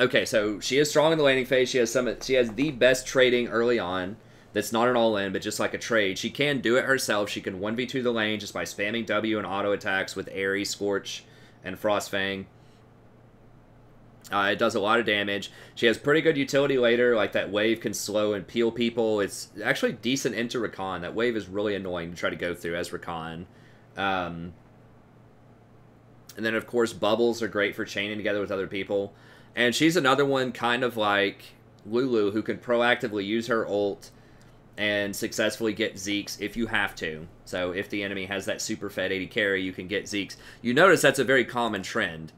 okay, so she is strong in the laning phase. She has the best trading early on. That's not an all-in, but just like a trade. She can do it herself. She can 1v2 the lane just by spamming W and auto attacks with Aerie, Scorch, and Frostfang. It does a lot of damage. She has pretty good utility later, like that wave can slow and peel people. It's actually decent into Rakan. That wave is really annoying to try to go through as Rakan. And then, of course, bubbles are great for chaining together with other people. And she's another one kind of like Lulu who can proactively use her ult and successfully get Zeke's if you have to. So if the enemy has that super fed AD carry, you can get Zeke's. You notice that's a very common trend.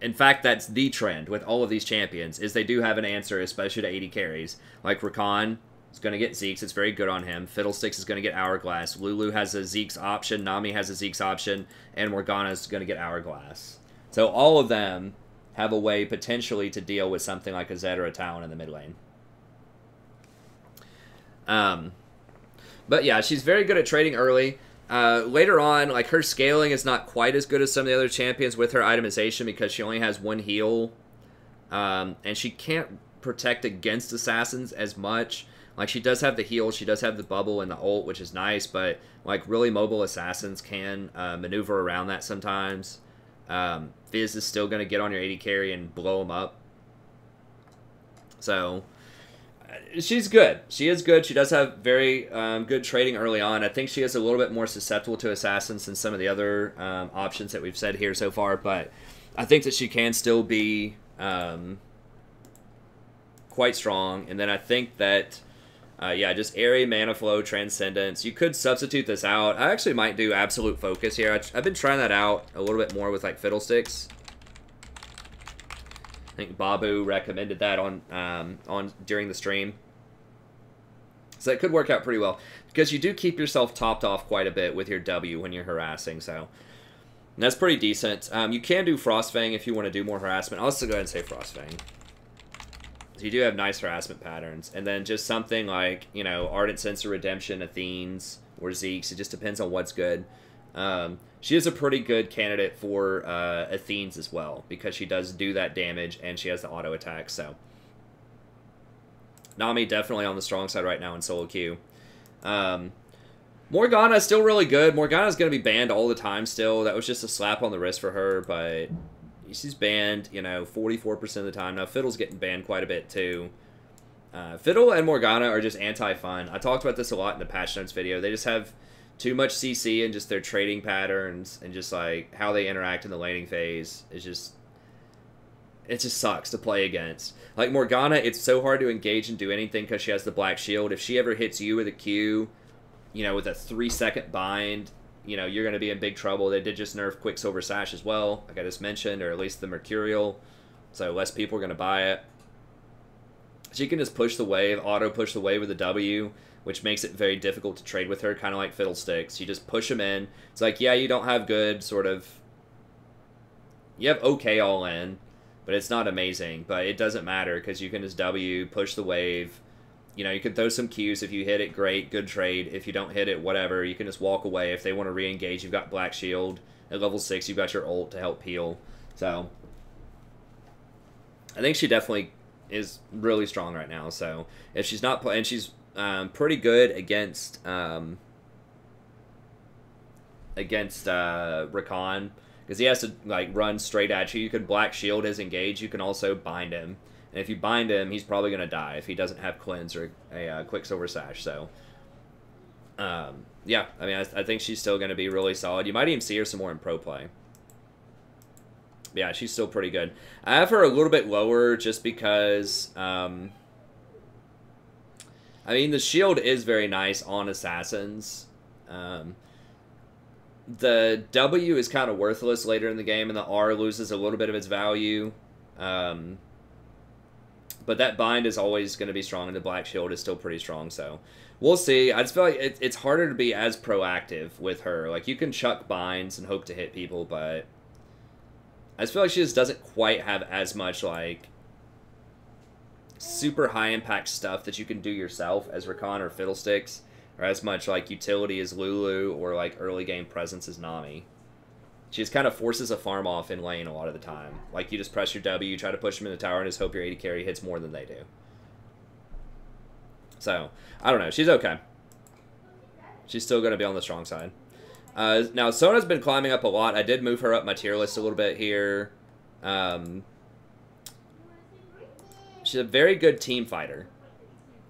In fact, that's the trend with all of these champions, is they do have an answer, especially to AD carries. Like Rakan is going to get Zeke's. It's very good on him. Fiddlesticks is going to get Hourglass. Lulu has a Zeke's option. Nami has a Zeke's option. And Morgana is going to get Hourglass. So all of them have a way potentially to deal with something like a Zed or a Talon in the mid lane. But yeah, she's very good at trading early. Later on, like, her scaling is not quite as good as some of the other champions with her itemization because she only has 1 heal. And she can't protect against assassins as much. Like, she does have the heal, she does have the bubble and the ult, which is nice, but, like, really mobile assassins can maneuver around that sometimes. Fizz is still going to get on your AD carry and blow them up. So, she's good. She is good. She does have very good trading early on. I think she is a little bit more susceptible to assassins than some of the other options that we've said here so far, but I think that she can still be quite strong. And then I think that, yeah, just Aerie, Mana Flow, Transcendence. You could substitute this out. I actually might do Absolute Focus here. I've been trying that out a little bit more with, like, Fiddlesticks. I think Babu recommended that on during the stream. So that could work out pretty well. Because you do keep yourself topped off quite a bit with your W when you're harassing. So that's pretty decent. You can do Frostfang if you want to do more harassment. I'll also go ahead and say Frostfang. So you do have nice harassment patterns. And then just something like, you know, Ardent Sense of Redemption, Athenes, or Zeke's. It just depends on what's good. She is a pretty good candidate for Athenes as well, because she does do that damage, and she has the auto attack, so. Nami definitely on the strong side right now in solo queue. Morgana is still really good. Morgana's going to be banned all the time still. That was just a slap on the wrist for her, but she's banned, you know, 44% of the time. Now, Fiddle's getting banned quite a bit, too. Fiddle and Morgana are just anti-fun. I talked about this a lot in the patch notes video. They just have too much CC and just their trading patterns and just, like, how they interact in the laning phase is just... It just sucks to play against. Like, Morgana, it's so hard to engage and do anything because she has the black shield. If she ever hits you with a Q, you know, with a 3-second bind, you know, you're going to be in big trouble. They did just nerf Quicksilver Sash as well, like I just mentioned, or at least the Mercurial. So less people are going to buy it. She can just push the wave, auto-push the wave with a W, which makes it very difficult to trade with her, kind of like Fiddlesticks. You just push them in. It's like, yeah, you don't have good sort of... You have okay all-in, but it's not amazing. But it doesn't matter, because you can just W, push the wave. You know, you can throw some Qs. If you hit it, great, good trade. If you don't hit it, whatever. You can just walk away. If they want to re-engage, you've got Black Shield. At level 6, you've got your ult to help heal. So, I think she definitely is really strong right now. So, if she's not playing, she's pretty good against Rakan, because he has to like run straight at you. You can Black Shield his engage. You can also bind him. And if you bind him, he's probably going to die if he doesn't have Cleanse or a Quicksilver Sash. So, yeah, I mean, I think she's still going to be really solid. You might even see her some more in Pro Play. Yeah, she's still pretty good. I have her a little bit lower just because, I mean, the shield is very nice on Assassins. The W is kind of worthless later in the game, and the R loses a little bit of its value. But that bind is always going to be strong, and the Black Shield is still pretty strong, so we'll see. I just feel like it's harder to be as proactive with her. Like, you can chuck binds and hope to hit people, but I just feel like she just doesn't quite have as much, like, super high-impact stuff that you can do yourself as Rakan or Fiddlesticks, or as much, like, utility as Lulu, or, like, early-game presence as Nami. She just kind of forces a farm off in lane a lot of the time. Like, you just press your W, you try to push them in the tower, and just hope your AD carry hits more than they do. So, I don't know. She's okay. She's still going to be on the strong side. Now, Sona's been climbing up a lot. I did move her up my tier list a little bit here. She's a very good team fighter,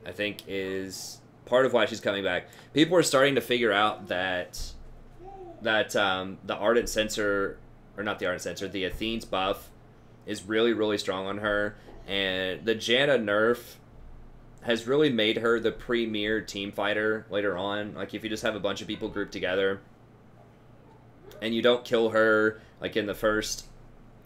I think, is part of why she's coming back. People are starting to figure out that the Ardent Sensor, or not the Ardent Sensor, the Athene's buff is really, really strong on her. And the Janna nerf has really made her the premier team fighter later on. Like, if you just have a bunch of people grouped together and you don't kill her, like, in the first,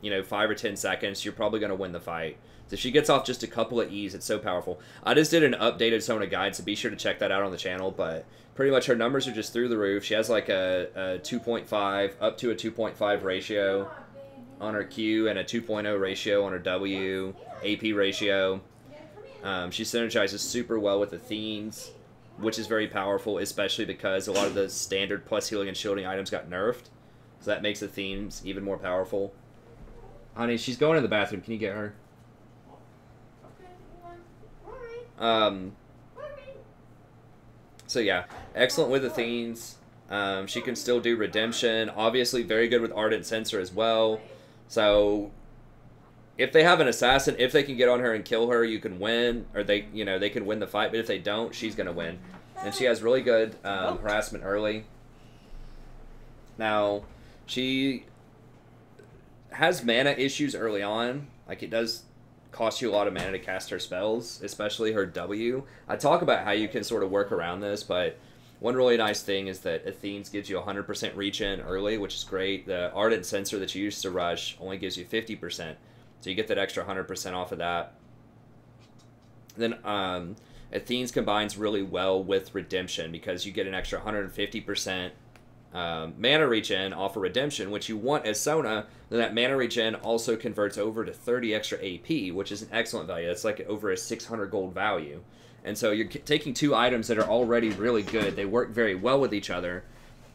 you know, 5 or 10 seconds, you're probably going to win the fight. So if she gets off just a couple of E's, it's so powerful. I just did an updated Sona guide, so be sure to check that out on the channel, but pretty much her numbers are just through the roof. She has like a 2.5, up to a 2.5 ratio on her Q and a 2.0 ratio on her W, AP ratio. She synergizes super well with Athene's, which is very powerful, especially because a lot of the standard plus healing and shielding items got nerfed. So that makes Athene's even more powerful. Honey, she's going to the bathroom. Can you get her? So yeah, excellent with Athene's. She can still do Redemption. Obviously very good with Ardent Sensor as well. So if they have an assassin, if they can get on her and kill her, you can win. Or they can win the fight, but if they don't, she's gonna win. And she has really good harassment early. Now, she has mana issues early on. Like, it does cost you a lot of mana to cast her spells, especially her W. I talk about how you can sort of work around this, but one really nice thing is that Athene's gives you 100% reach in early, which is great. The Ardent Sensor that you used to rush only gives you 50%, so you get that extra 100% off of that. Then Athene's combines really well with Redemption because you get an extra 150% mana reach in off of Redemption, which you want as Sona. Then that mana reach in also converts over to 30 extra AP, which is an excellent value. That's like over a 600 gold value. And so you're taking two items that are already really good. They work very well with each other.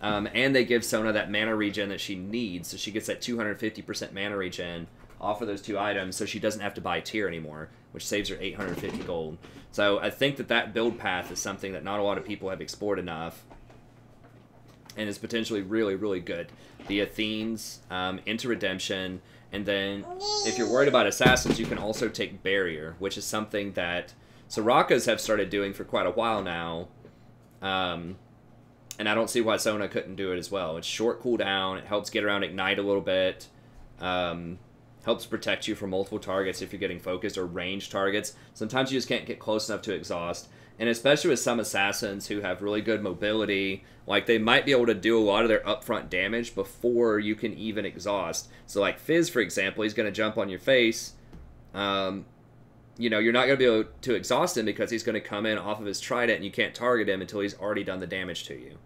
And they give Sona that mana regen that she needs. So she gets that 250% mana regen off of those two items, so she doesn't have to buy tier anymore, which saves her 850 gold. So I think that build path is something that not a lot of people have explored enough. and is potentially really, really good. The Athenes into Redemption, and then if you're worried about Assassins, you can also take Barrier, which is something that Sorakas have started doing for quite a while now, and I don't see why Sona couldn't do it as well. It's short cooldown, it helps get around Ignite a little bit, helps protect you from multiple targets if you're getting focused or ranged targets. Sometimes you just can't get close enough to exhaust. And especially with some assassins who have really good mobility, like they might be able to do a lot of their upfront damage before you can even exhaust. So like Fizz, for example, he's going to jump on your face. You know, you're not going to be able to exhaust him because he's going to come in off of his trident and you can't target him until he's already done the damage to you.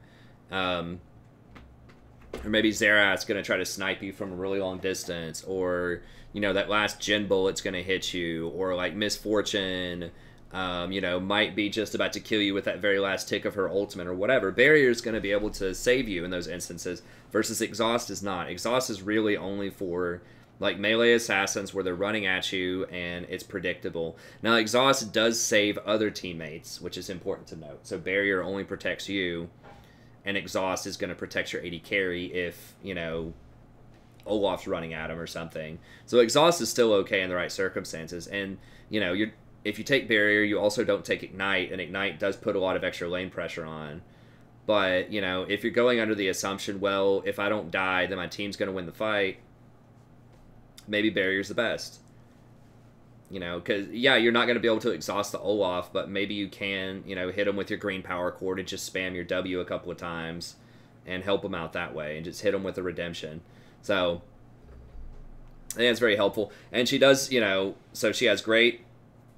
Or maybe Xerath's going to try to snipe you from a really long distance, or, you know, that last Jin bullet's going to hit you, or like Misfortune, you know, might be just about to kill you with that very last tick of her ultimate or whatever. Barrier is going to be able to save you in those instances, versus Exhaust is not. Exhaust is really only for like melee assassins where they're running at you and it's predictable. Now, Exhaust does save other teammates, which is important to note. So Barrier only protects you, and Exhaust is going to protect your AD carry if, you know, Olaf's running at him or something. So Exhaust is still okay in the right circumstances. And, you know, if you take Barrier, you also don't take Ignite, and Ignite does put a lot of extra lane pressure on. But, you know, if you're going under the assumption, well, if I don't die, then my team's going to win the fight, maybe Barrier's the best. You know, because, yeah, you're not going to be able to exhaust the Olaf, but maybe you can, you know, hit him with your green power cord and just spam your W a couple of times and help him out that way, and just hit him with a redemption. So, I think it's very helpful. And she does, you know, so she has great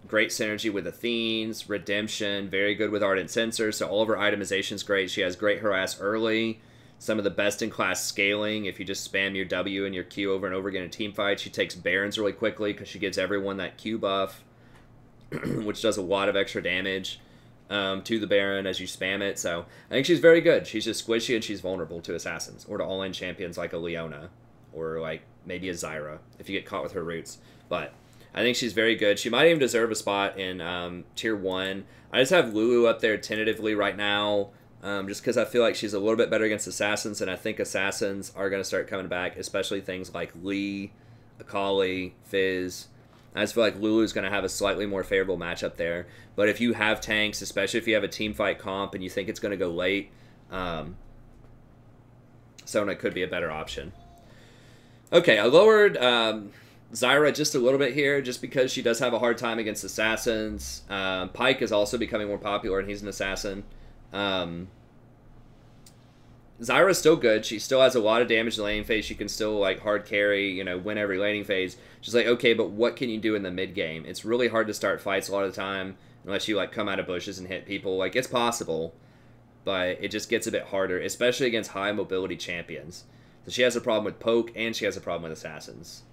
synergy with Athenes, Redemption, very good with Ardent Sensor, so all of her itemization's great. She has great harass early, some of the best-in-class scaling. If you just spam your W and your Q over and over again in team fights, she takes Barons really quickly because she gives everyone that Q buff, which does a lot of extra damage to the Baron as you spam it. So I think she's very good. She's just squishy, and she's vulnerable to assassins or to all-in champions like a Leona or like maybe a Zyra if you get caught with her roots. But I think she's very good. She might even deserve a spot in Tier 1. I just have Lulu up there tentatively right now, just because I feel like she's a little bit better against Assassins, and I think Assassins are going to start coming back, especially things like Lee, Akali, Fizz. I just feel like Lulu's going to have a slightly more favorable matchup there. But if you have tanks, especially if you have a team fight comp and you think it's going to go late, Sona could be a better option. Okay, I lowered Zyra just a little bit here, just because she does have a hard time against assassins. Pyke is also becoming more popular, and he's an assassin. Zyra's still good. She still has a lot of damage in the laning phase. She can still, like, hard carry, you know, win every laning phase. She's like, okay, but what can you do in the mid game? It's really hard to start fights a lot of the time, unless you, like, come out of bushes and hit people. Like, it's possible, but it just gets a bit harder, especially against high mobility champions. So she has a problem with poke, and she has a problem with assassins.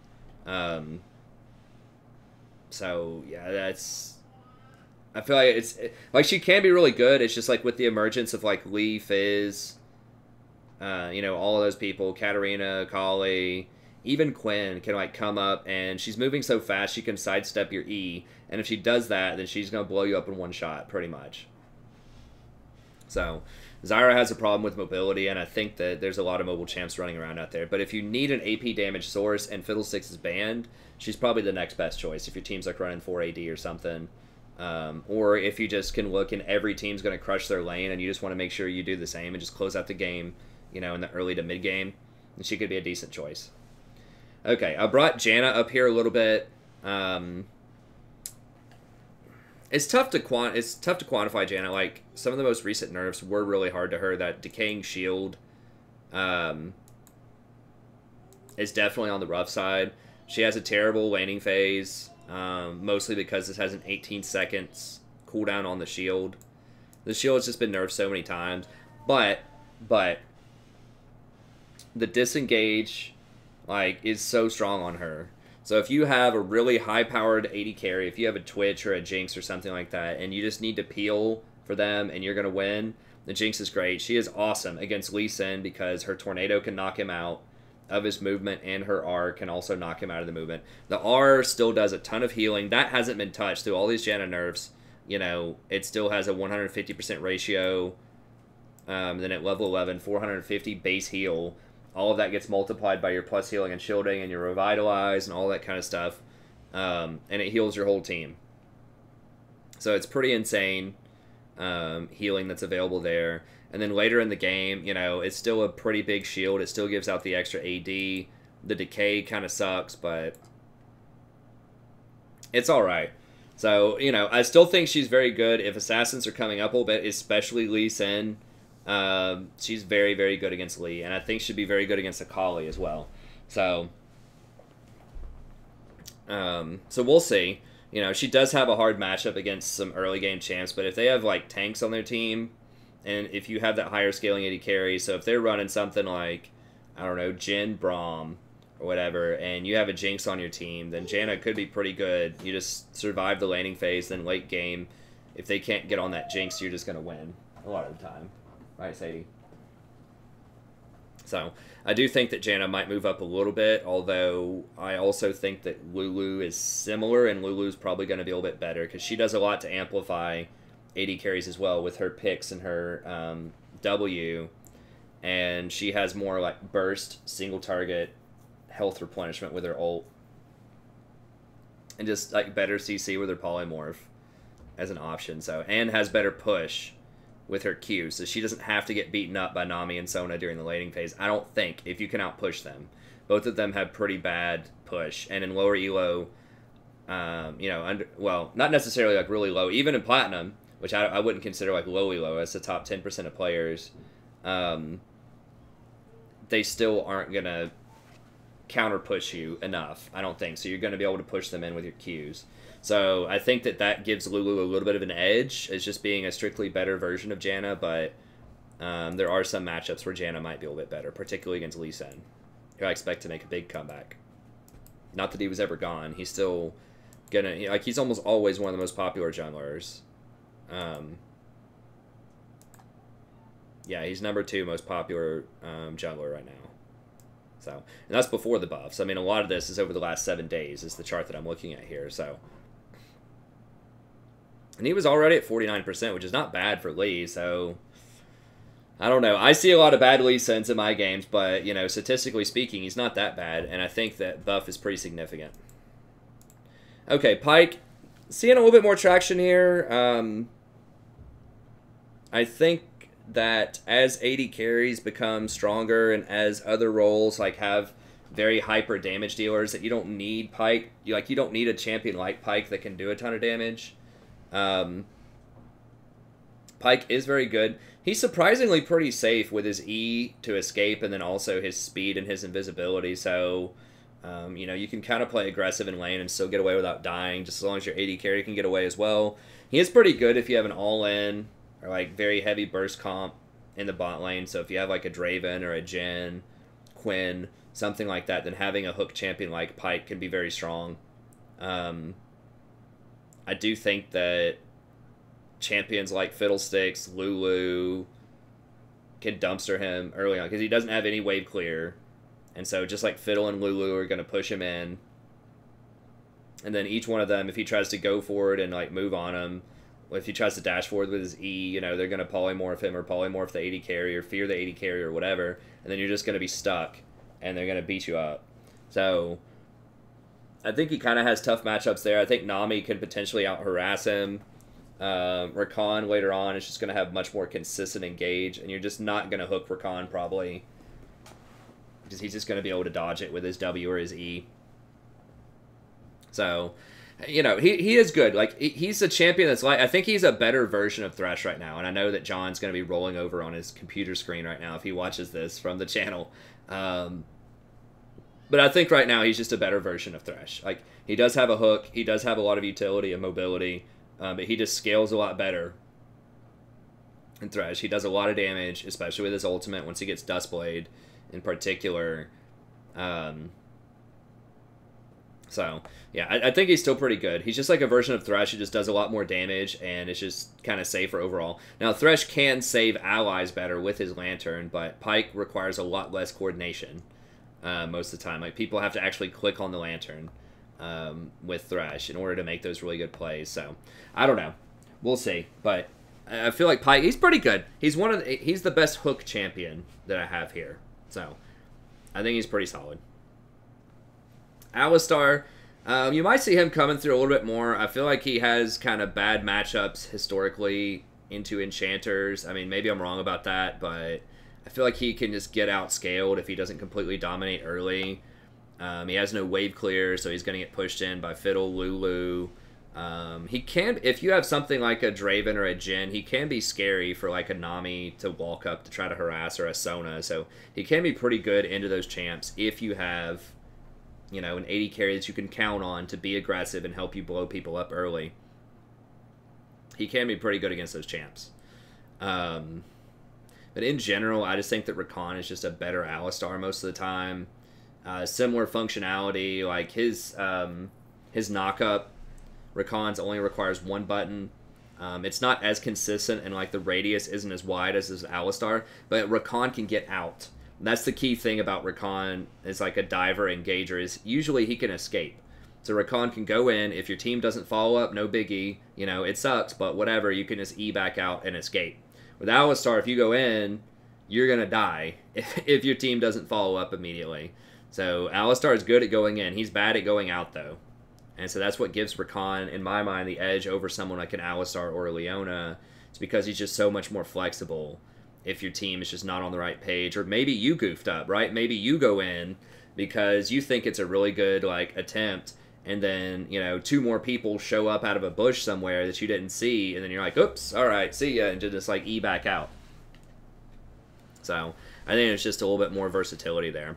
So yeah, that's, I feel like it's like she can be really good. It's just like with the emergence of like Lee, Fizz, you know, all of those people, Katarina, Kali, even Quinn can like come up, and she's moving so fast she can sidestep your E, and if she does that, then she's gonna blow you up in one shot pretty much. So Zyra has a problem with mobility, and I think that there's a lot of mobile champs running around out there. But if you need an AP damage source and Fiddlesticks is banned, she's probably the next best choice if your team's like running 4 AD or something. Or if you just can look and every team's going to crush their lane and you just want to make sure you do the same and just close out the game, you know, in the early to mid game, then she could be a decent choice. Okay, I brought Janna up here a little bit. It's tough to quantify Janna. Like, some of the most recent nerfs were really hard to her. That decaying shield is definitely on the rough side. She has a terrible laning phase, mostly because this has an 18 seconds cooldown on the shield. The shield has just been nerfed so many times, but the disengage, like, is so strong on her. So if you have a really high-powered AD carry, if you have a Twitch or a Jinx or something like that, and you just need to peel for them and you're going to win, the Jinx is great. She is awesome against Lee Sin because her Tornado can knock him out of his movement, and her R can also knock him out of the movement. The R still does a ton of healing. That hasn't been touched through all these Janna nerfs. You know, it still has a 150% ratio Then at level 11, 450 base heal. All of that gets multiplied by your plus healing and shielding and your revitalize and all that kind of stuff. And it heals your whole team. So it's pretty insane healing that's available there. And then later in the game, you know, it's still a pretty big shield. It still gives out the extra AD. The decay kind of sucks, but it's alright. So, you know, I still think she's very good. If assassins are coming up a little bit, especially Lee Sin, she's very, very good against Lee. And I think she'd be very good against Akali as well. So we'll see. You know, she does have a hard matchup against some early game champs, but if they have, like, tanks on their team, and if you have that higher scaling AD carry, so if they're running something like, I don't know, Jhin, Braum, or whatever, and you have a Jinx on your team, then Janna could be pretty good. You just survive the laning phase, then late game, if they can't get on that Jinx, you're just going to win a lot of the time. Right, Sadie? So, I do think that Janna might move up a little bit, although I also think that Lulu is similar, and Lulu's probably going to be a little bit better, because she does a lot to amplify AD carries as well with her picks and her W, and she has more like burst, single target, health replenishment with her ult, and just like better CC with her polymorph as an option. So, and has better push with her Q, so she doesn't have to get beaten up by Nami and Sona during the laning phase. I don't think, if you can outpush them. Both of them have pretty bad push, and in lower elo, you know, well, not necessarily like really low, even in Platinum, which I wouldn't consider like low elo, as the top 10% of players, they still aren't going to counter push you enough, I don't think. So you're going to be able to push them in with your Qs. So I think that gives Lulu a little bit of an edge as just being a strictly better version of Janna, but there are some matchups where Janna might be a little bit better, particularly against Lee Sin, who I expect to make a big comeback. Not that he was ever gone. He's still gonna, like, he's almost always one of the most popular junglers. Yeah, he's number 2 most popular jungler right now. So, and that's before the buffs. I mean, a lot of this is over the last 7 days, is the chart that I'm looking at here. So, and he was already at 49%, which is not bad for Lee. So, I don't know. I see a lot of bad Lee Sins in my games, but, you know, statistically speaking, he's not that bad, and I think that buff is pretty significant. Okay, Pyke, seeing a little bit more traction here. I think that as AD carries become stronger and as other roles like have very hyper damage dealers, that you don't need Pyke. You don't need a champion like Pyke that can do a ton of damage. Pyke is very good. He's surprisingly pretty safe with his E to escape, and then also his speed and his invisibility. So, you know, you can kind of play aggressive in lane and still get away without dying, just as long as your AD carry can get away as well. He is pretty good if you have an all-in or like very heavy burst comp in the bot lane. So if you have like a Draven or a Jhin, Quinn, something like that, then having a hook champion like Pyke can be very strong. I do think that champions like Fiddlesticks, Lulu can dumpster him early on because he doesn't have any wave clear. And so just like Fiddle and Lulu are going to push him in. And then each one of them, if he tries to go forward and like move on him, if he tries to dash forward with his E, you know, they're going to polymorph him or polymorph the AD carry or fear the AD carry or whatever. And then you're just going to be stuck and they're going to beat you up. So I think he kind of has tough matchups there. I think Nami can potentially out-harass him. Rakan later on is just going to have much more consistent engage, and you're just not going to hook Rakan probably because he's just going to be able to dodge it with his W or his E. So, you know, he is good. Like, he's a champion that's like, I think he's a better version of Thresh right now, and I know that John's going to be rolling over on his computer screen right now if he watches this from the channel. But I think right now he's just a better version of Thresh. Like, he does have a hook, he does have a lot of utility and mobility, but he just scales a lot better in Thresh. He does a lot of damage, especially with his ultimate once he gets Duskblade in particular. So, yeah, I think he's still pretty good. He's just like a version of Thresh who just does a lot more damage, and it's just kind of safer overall. Now, Thresh can save allies better with his Lantern, but Pyke requires a lot less coordination most of the time. Like, people have to actually click on the Lantern with Thresh in order to make those really good plays. So, I don't know. We'll see. But I feel like Pyke, he's pretty good. He's he's the best hook champion that I have here. So, I think he's pretty solid. Alistar, you might see him coming through a little bit more. I feel like he has kind of bad matchups historically into enchanters. I mean, maybe I'm wrong about that, but I feel like he can just get outscaled if he doesn't completely dominate early. He has no wave clear, so he's going to get pushed in by Fiddle, Lulu. He can, if you have something like a Draven or a Jhin, he can be scary for like a Nami to walk up to try to harass, or a Sona. So he can be pretty good into those champs if you have, you know, an 80 carry that you can count on to be aggressive and help you blow people up early. He can be pretty good against those champs. But in general, I just think that Rakan is just a better Alistar most of the time. Similar functionality, like his knockup, Rakan's only requires one button. It's not as consistent, and like the radius isn't as wide as his Alistar, but Rakan can get out. That's the key thing about Rakan, is like a diver engager, is usually he can escape. So Rakan can go in, if your team doesn't follow up, no biggie, you know, it sucks, but whatever, you can just E back out and escape. With Alistar, if you go in, you're going to die if your team doesn't follow up immediately. So Alistar is good at going in. He's bad at going out, though. And so that's what gives Rakan, in my mind, the edge over someone like an Alistar or a Leona. It's because he's just so much more flexible if your team is just not on the right page. Or maybe you goofed up, right? Maybe you go in because you think it's a really good like attempt, and then, you know, 2 more people show up out of a bush somewhere that you didn't see, and then you're like, oops, all right, see ya, and just like E back out. So I think it's just a little bit more versatility there.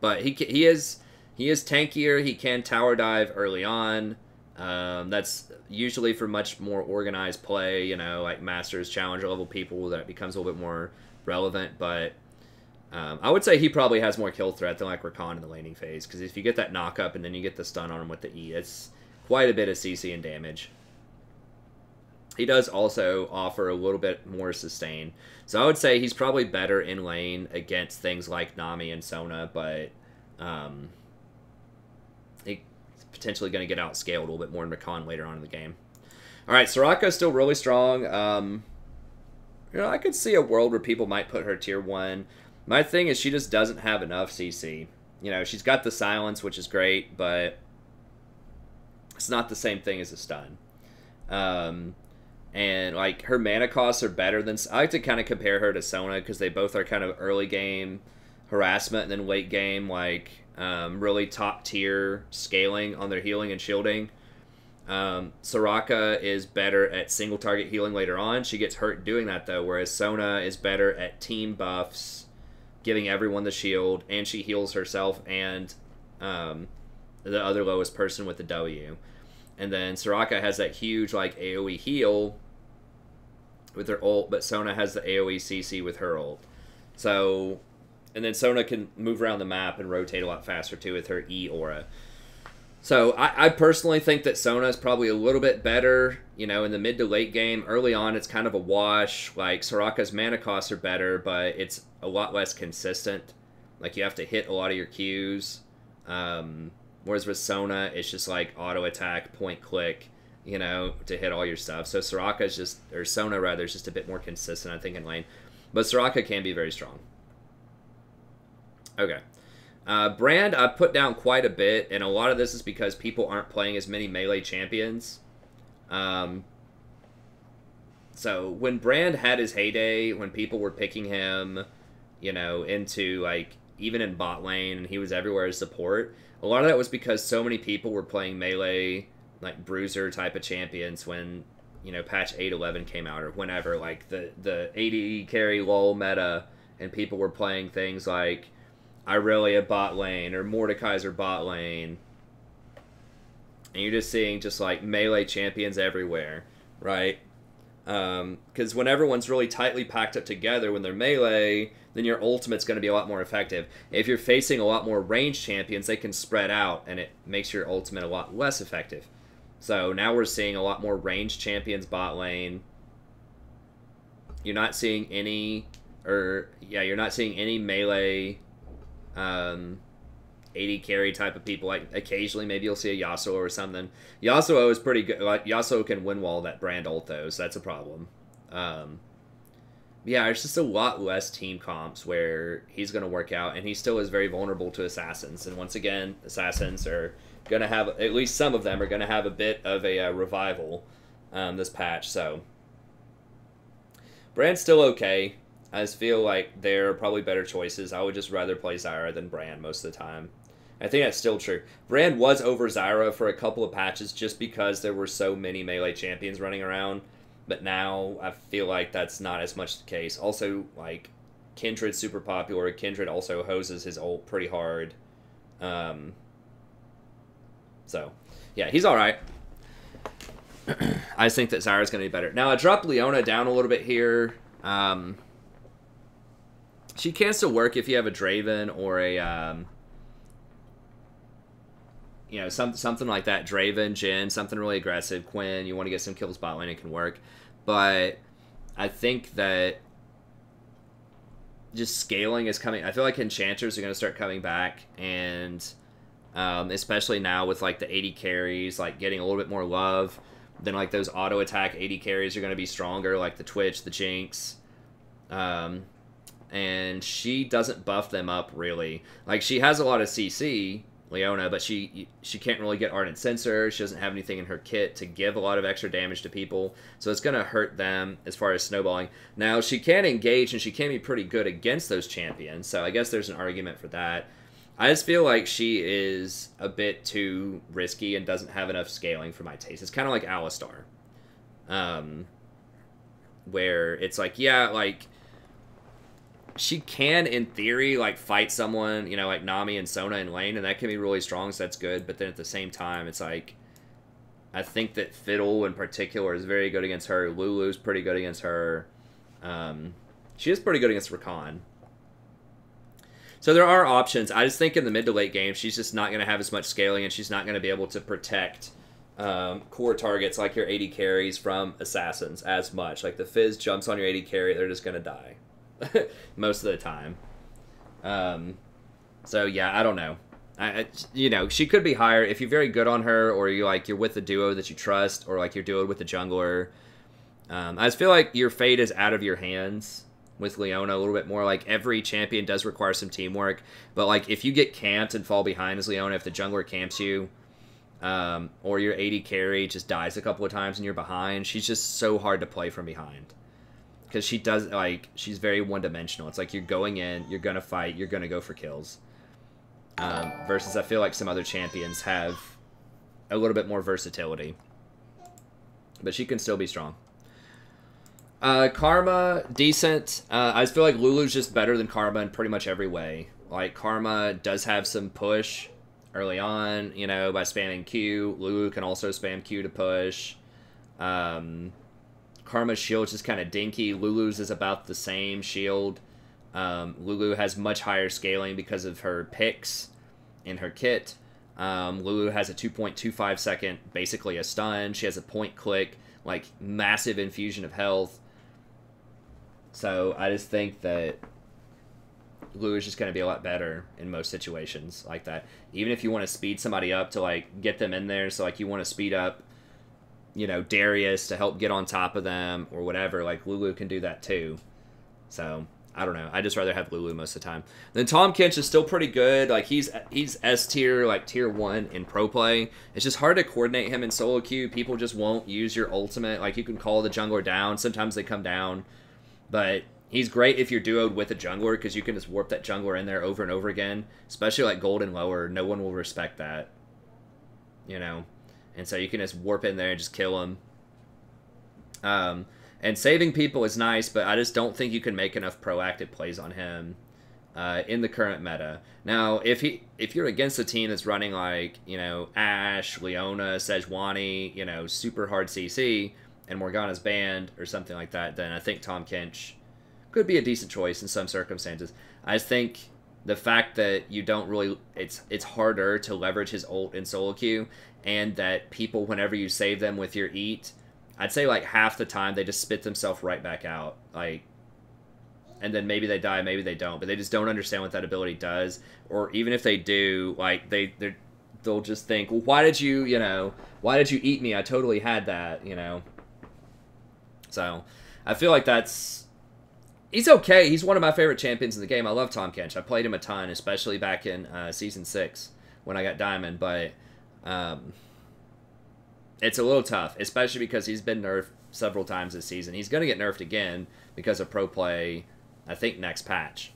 But he is tankier. He can tower dive early on. That's usually for much more organized play, you know, like Masters, Challenger level people, that becomes a little bit more relevant. But I would say he probably has more kill threat than like Rakan in the laning phase, because if you get that knock up and then you get the stun on him with the E, it's quite a bit of CC and damage. He does also offer a little bit more sustain. So I would say he's probably better in lane against things like Nami and Sona, but he's potentially going to get outscaled a little bit more in Rakan later on in the game. All right, Soraka is still really strong. You know, I could see a world where people might put her tier 1. My thing is she just doesn't have enough CC. You know, she's got the silence, which is great, but it's not the same thing as a stun. And like her mana costs are better than, I like to kind of compare her to Sona, because they both are kind of early game harassment and then late game like really top tier scaling on their healing and shielding. Soraka is better at single target healing later on. She gets hurt doing that though, whereas Sona is better at team buffs, giving everyone the shield, and she heals herself and the other lowest person with the W. And then Soraka has that huge like AoE heal with her ult, but Sona has the AoE CC with her ult. So, and then Sona can move around the map and rotate a lot faster too with her E aura. So I personally think that Sona is probably a little bit better, you know, in the mid to late game. Early on, it's kind of a wash. Like, Soraka's mana costs are better, but it's a lot less consistent. Like, you have to hit a lot of your Qs. Whereas with Sona, it's just like auto attack, point click, you know, to hit all your stuff. So Soraka's just, or Sona rather, is just a bit more consistent, I think, in lane. But Soraka can be very strong. Okay. Brand, I put down quite a bit, and a lot of this is because people aren't playing as many melee champions. So when Brand had his heyday, when people were picking him, you know, into, like, even in bot lane, and he was everywhere as support, a lot of that was because so many people were playing melee, like, bruiser type of champions when, you know, patch 8.11 came out, or whenever, like, the 80 carry lull meta, and people were playing things like Irelia bot lane, or Mordekaiser bot lane, and you're just seeing just, like, melee champions everywhere, right? Because when everyone's really tightly packed up together, when they're melee, then your ultimate's going to be a lot more effective. If you're facing a lot more ranged champions, they can spread out, and it makes your ultimate a lot less effective. So now we're seeing a lot more ranged champions bot lane. You're not seeing any, you're not seeing any melee AD carry type of people. Like occasionally, maybe you'll see a Yasuo or something. Yasuo is pretty good. Like Yasuo can win wall that brand ult though, so that's a problem. Yeah, there's just a lot less team comps where he's going to work out, and he still is very vulnerable to assassins. And once again, assassins are going to have, at least some of them are going to have a bit of a revival this patch. So Brand's still okay. I just feel like there are probably better choices. I would just rather play Zyra than Brand most of the time. I think that's still true. Brand was over Zyra for a couple of patches just because there were so many melee champions running around. But now I feel like that's not as much the case. Also, like, Kindred's super popular. Kindred also hoses his ult pretty hard. So, yeah, he's alright. I just think that Zyra's going to be better. Now, I dropped Leona down a little bit here. She can still work if you have a Draven or a, you know, something like that. Draven, Jhin, something really aggressive. Quinn, you want to get some kills bot lane, it can work. But I think that just scaling is coming. I feel like enchanters are going to start coming back, and especially now with like the 80 carries, like getting a little bit more love. Then like those auto attack 80 carries are going to be stronger, like the Twitch, the Jinx. And she doesn't buff them up really. Like she has a lot of CC, Leona, but she can't really get Ardent Sensor. She doesn't have anything in her kit to give a lot of extra damage to people, so it's going to hurt them as far as snowballing. Now, she can engage, and she can be pretty good against those champions, so I guess there's an argument for that. I just feel like she is a bit too risky and doesn't have enough scaling for my taste. It's kind of like Alistar, where it's like, yeah, like, she can, in theory, like, fight someone, you know, like Nami and Sona in lane, and that can be really strong, so that's good. But then at the same time, it's like, I think that Fiddle, in particular, is very good against her. Lulu's pretty good against her. She is pretty good against Rakan. So there are options. I just think in the mid to late game, she's just not going to have as much scaling, and she's not going to be able to protect core targets like your 80 carries from assassins as much. Like, the Fizz jumps on your 80 carry, they're just going to die. Most of the time. So yeah, I don't know. You know, she could be higher if you're very good on her, or you're with a duo that you trust, or like you're duoed with a jungler. I just feel like your fate is out of your hands with Leona a little bit more. Like, every champion does require some teamwork, but like if you get camped and fall behind as Leona, if the jungler camps you, or your 80 carry just dies a couple of times and you're behind, she's just so hard to play from behind. Because she does, like, she's very one-dimensional. It's like you're going in, you're going to fight, you're going to go for kills. Versus I feel like some other champions have a little bit more versatility. But she can still be strong. Karma, decent. I just feel like Lulu's just better than Karma in pretty much every way. Like, Karma does have some push early on, you know, by spamming Q. Lulu can also spam Q to push. Karma's shield is just kind of dinky. Lulu's is about the same shield. Lulu has much higher scaling because of her picks in her kit. Lulu has a 2.25 second, basically a stun. She has a point click, like massive infusion of health. So I just think that Lulu is just going to be a lot better in most situations like that. Even if you want to speed somebody up to like get them in there, so like you want to speed up, you know, Darius to help get on top of them or whatever, like Lulu can do that too. So I don't know. I just rather have Lulu most of the time. Then Tahm Kench is still pretty good. Like he's S tier, like tier 1 in pro play. It's just hard to coordinate him in solo queue. People just won't use your ultimate. Like you can call the jungler down. Sometimes they come down, but he's great if you're duoed with a jungler because you can just warp that jungler in there over and over again. Especially like gold and lower, no one will respect that. You know. And so you can just warp in there and just kill him. And saving people is nice, but I just don't think you can make enough proactive plays on him in the current meta. Now, if you're against a team that's running like, you know, Ashe, Leona, Sejuani, you know, super hard CC, and Morgana's banned or something like that, then I think Tahm Kench could be a decent choice in some circumstances. I just think the fact that you don't really, it's harder to leverage his ult in solo queue, and that people, whenever you save them with your eat, I'd say like half the time they just spit themselves right back out. Like, and then maybe they die, maybe they don't, but they just don't understand what that ability does. Or even if they do, like they'll just think, well, why did you eat me? I totally had that, So I feel like he's okay. He's one of my favorite champions in the game. I love Tahm Kench. I played him a ton, especially back in Season 6 when I got Diamond, but it's a little tough, especially because he's been nerfed several times this season. He's going to get nerfed again because of pro play, I think, next patch.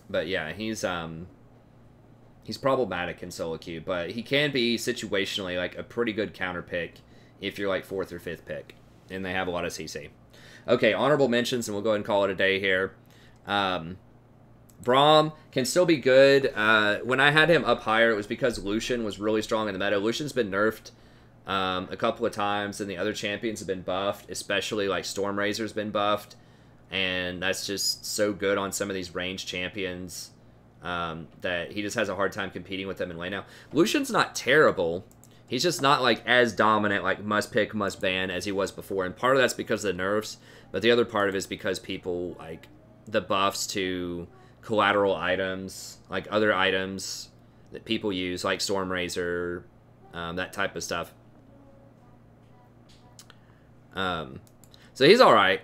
But yeah, he's problematic in solo queue, but he can be situationally like a pretty good counter pick if you're like 4th or 5th pick, and they have a lot of CC. Okay, honorable mentions, and we'll go ahead and call it a day here. Braum can still be good. When I had him up higher, it was because Lucian was really strong in the meta. Lucian's been nerfed a couple of times, and the other champions have been buffed, especially like Stormrazor's been buffed, and that's just so good on some of these ranged champions that he just has a hard time competing with them in lane now. Lucian's not terrible. He's just not like as dominant, like must pick, must ban as he was before, and part of that's because of the nerfs, but the other part of it is because people like the buffs to collateral items, like other items that people use, like Stormrazor, that type of stuff. So he's alright,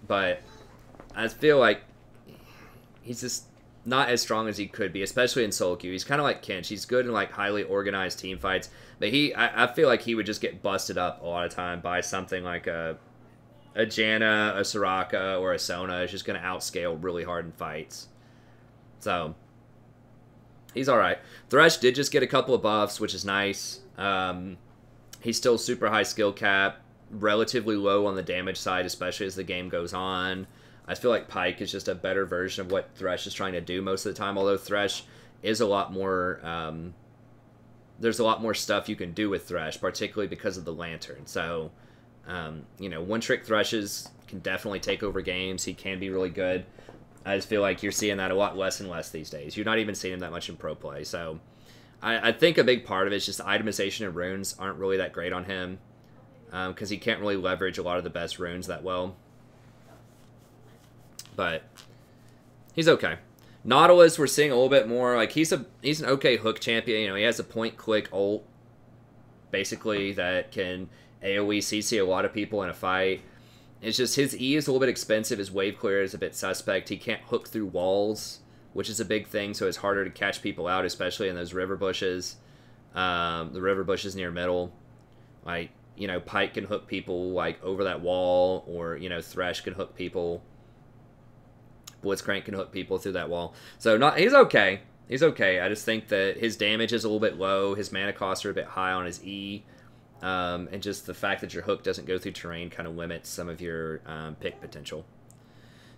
but I feel like he's just not as strong as he could be, especially in solo queue. He's kind of like Kench. He's good in like highly organized team fights, but I feel like he would just get busted up a lot of time by something like a Janna, a Soraka, or a Sona. It's just going to outscale really hard in fights. So he's alright. Thresh did just get a couple of buffs, which is nice. He's still super high skill cap, relatively low on the damage side, especially as the game goes on. I feel like Pyke is just a better version of what Thresh is trying to do most of the time, although Thresh is a lot more... there's a lot more stuff you can do with Thresh, particularly because of the Lantern. So, one-trick Threshes can definitely take over games. He can be really good. I just feel like you're seeing that a lot less and less these days. You're not even seeing him that much in pro play. So, I think a big part of it is just itemization and runes aren't really that great on him, because he can't really leverage a lot of the best runes that well. But he's okay. Nautilus, we're seeing a little bit more. Like he's an okay hook champion. He has a point-click ult, basically, that can AoE CC a lot of people in a fight. It's just his E is a little bit expensive. His wave clear is a bit suspect. He can't hook through walls, which is a big thing, so it's harder to catch people out, especially in those river bushes. The river bushes near middle. Like, Pyke can hook people, like, over that wall, or, Thresh can hook people. Blitzcrank can hook people through that wall. So, he's okay. He's okay. I just think that his damage is a little bit low. His mana costs are a bit high on his E. And just the fact that your hook doesn't go through terrain kind of limits some of your pick potential.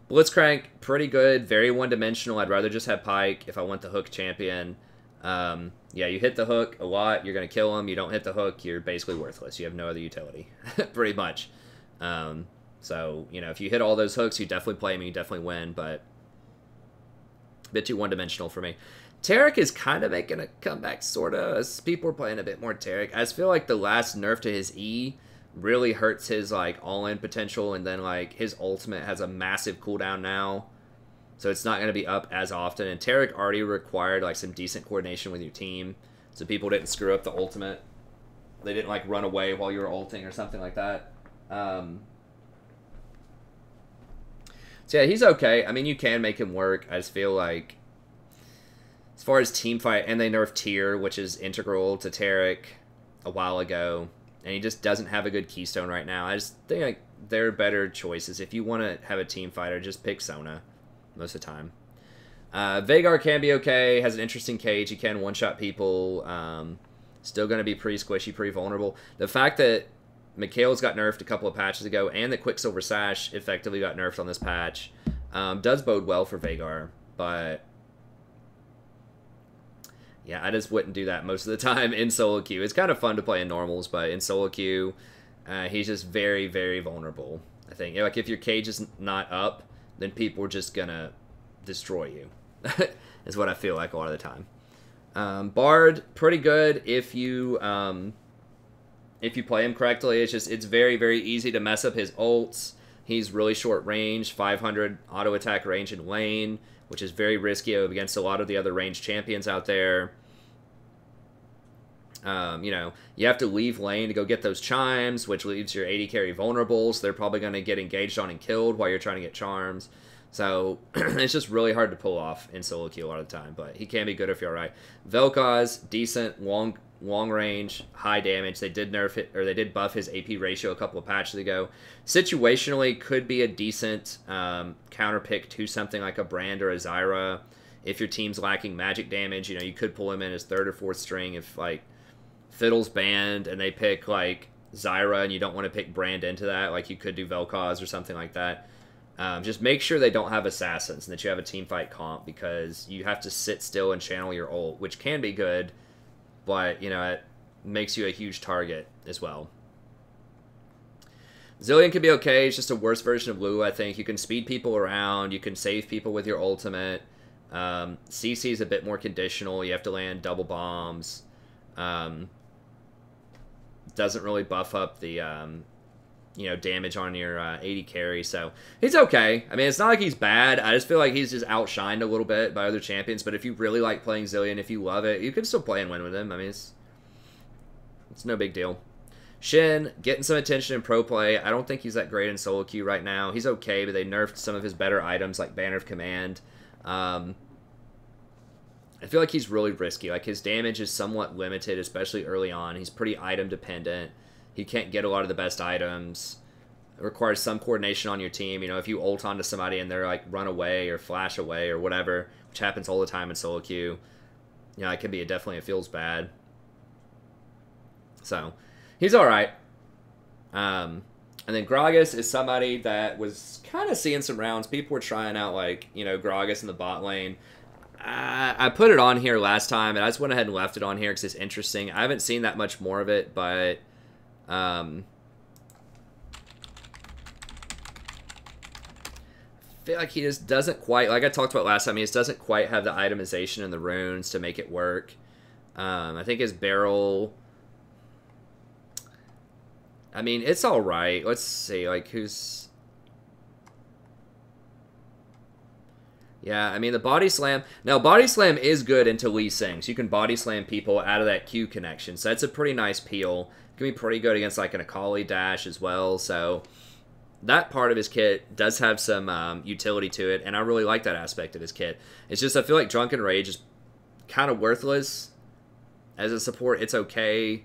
Blitzcrank, pretty good. Very one-dimensional. I'd rather just have Pyke if I want the hook champion. Yeah, you hit the hook a lot, you're going to kill him. You don't hit the hook, you're basically worthless. You have no other utility, pretty much. So, if you hit all those hooks, you definitely play him and you definitely win, but a bit too one-dimensional for me. Taric is kind of making a comeback, sort of, as people are playing a bit more Taric. I just feel like the last nerf to his E really hurts his, like, all-in potential, and then, like, his ultimate has a massive cooldown now, so it's not going to be up as often, and Taric already required, like, some decent coordination with your team, so people didn't screw up the ultimate. They didn't, like, run away while you were ulting or something like that. So, yeah, he's okay. I mean, you can make him work. I just feel like, as far as team fight, and they nerfed Tyr, which is integral to Taric a while ago, and he just doesn't have a good keystone right now. I just think like there are better choices. If you want to have a team fighter, just pick Sona most of the time. Veigar can be okay, has an interesting cage. He can one-shot people. Still going to be pretty squishy, pretty vulnerable. The fact that Mikhail's got nerfed a couple of patches ago, and that Quicksilver Sash effectively got nerfed on this patch, does bode well for Veigar, but yeah, I just wouldn't do that most of the time in solo queue. It's kind of fun to play in normals, but in solo queue, he's just very, very vulnerable. I think, like, if your cage is not up, then people are just gonna destroy you. Is what I feel like a lot of the time. Bard, pretty good if you play him correctly. It's very, very easy to mess up his ults. He's really short range, 500 auto attack range in lane, which is very risky against a lot of the other ranged champions out there. You know, you have to leave lane to go get those chimes, which leaves your AD carry vulnerable, so they're probably going to get engaged on and killed while you're trying to get charms. So it's just really hard to pull off in solo queue a lot of the time, but he can be good if you're alright. Vel'Koz, decent, long range, high damage. They did nerf it, or they did buff his AP ratio a couple of patches ago. Situationally, could be a decent counter pick to something like a Brand or a Zyra. If your team's lacking magic damage, you know, you could pull him in as 3rd or 4th string if, like, Fiddle's banned and they pick, like, Zyra and you don't want to pick Brand into that. Like, you could do Vel'Koz or something like that. Just make sure they don't have assassins and that you have a teamfight comp, because you have to sit still and channel your ult, which can be good, but, you know, it makes you a huge target as well. Zilean can be okay. It's just a worse version of Lulu, I think. You can speed people around. You can save people with your ultimate. CC is a bit more conditional. You have to land double bombs. Doesn't really buff up the... you know, damage on your AD carry, so he's okay. I mean, it's not like he's bad. I just feel like he's just outshined a little bit by other champions, but if you really like playing Zilean, if you love it, you can still play and win with him. I mean, it's no big deal. Shin, getting some attention in pro play. I don't think he's that great in solo queue right now. He's okay, but they nerfed some of his better items like Banner of Command. I feel like he's really risky. Like, his damage is somewhat limited, especially early on. He's pretty item dependent. He can't get a lot of the best items. It requires some coordination on your team. You know, if you ult onto somebody and they're like run away or flash away or whatever, which happens all the time in solo queue, you know, it can be definitely, it feels bad. So, he's alright. And then Gragas is somebody that was kind of seeing some rounds. People were trying out, like, you know, Gragas in the bot lane. I put it on here last time, and I just went ahead and left it on here because it's interesting. I haven't seen that much more of it, but... I feel like he just doesn't quite, like I talked about last time, he just doesn't quite have the itemization and the runes to make it work. I think his barrel, I mean, it's alright. Let's see, like, who's... Yeah, I mean, the body slam... Now, body slam is good into Lee Sin, so you can body slam people out of that Q connection, so that's a pretty nice peel. It can be pretty good against, like, an Akali dash as well, so... That part of his kit does have some utility to it, and I really like that aspect of his kit. It's just, I feel like Drunken Rage is kind of worthless. As a support, it's okay.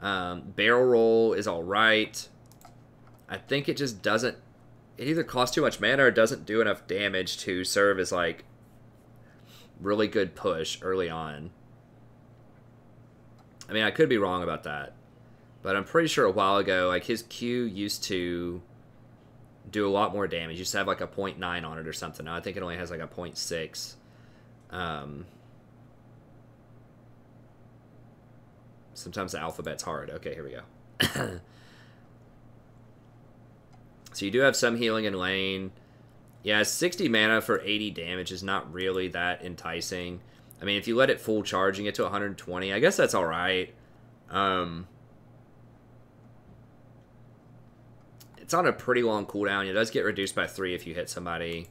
Barrel Roll is alright. I think it just doesn't... It either costs too much mana or doesn't do enough damage to serve as, like, really good push early on. I mean, I could be wrong about that. But I'm pretty sure a while ago, like, his Q used to do a lot more damage. Used to have, like, a 0.9 on it or something. Now I think it only has, like, a 0.6. Sometimes the alphabet's hard. Okay, here we go. So you do have some healing in lane. Yeah, 60 mana for 80 damage is not really that enticing. I mean, if you let it full charge and get to 120, I guess that's alright. It's on a pretty long cooldown. It does get reduced by 3 if you hit somebody.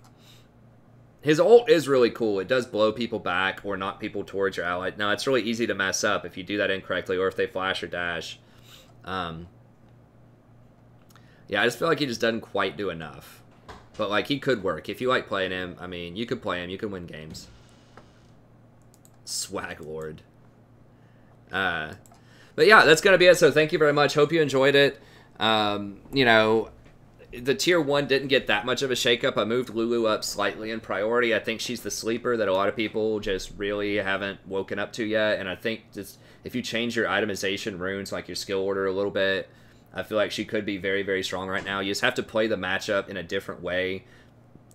His ult is really cool. It does blow people back or knock people towards your ally. Now, it's really easy to mess up if you do that incorrectly or if they flash or dash. Yeah, I just feel like he just doesn't quite do enough. But, like, he could work. If you like playing him, I mean, you could play him. You can win games. Swag Lord. But, yeah, that's going to be it. So, thank you very much. Hope you enjoyed it. You know, the tier 1 didn't get that much of a shakeup. I moved Lulu up slightly in priority. I think she's the sleeper that a lot of people just really haven't woken up to yet. And I think just if you change your itemization runes, like your skill order a little bit, I feel like she could be very, very strong right now. You just have to play the matchup in a different way,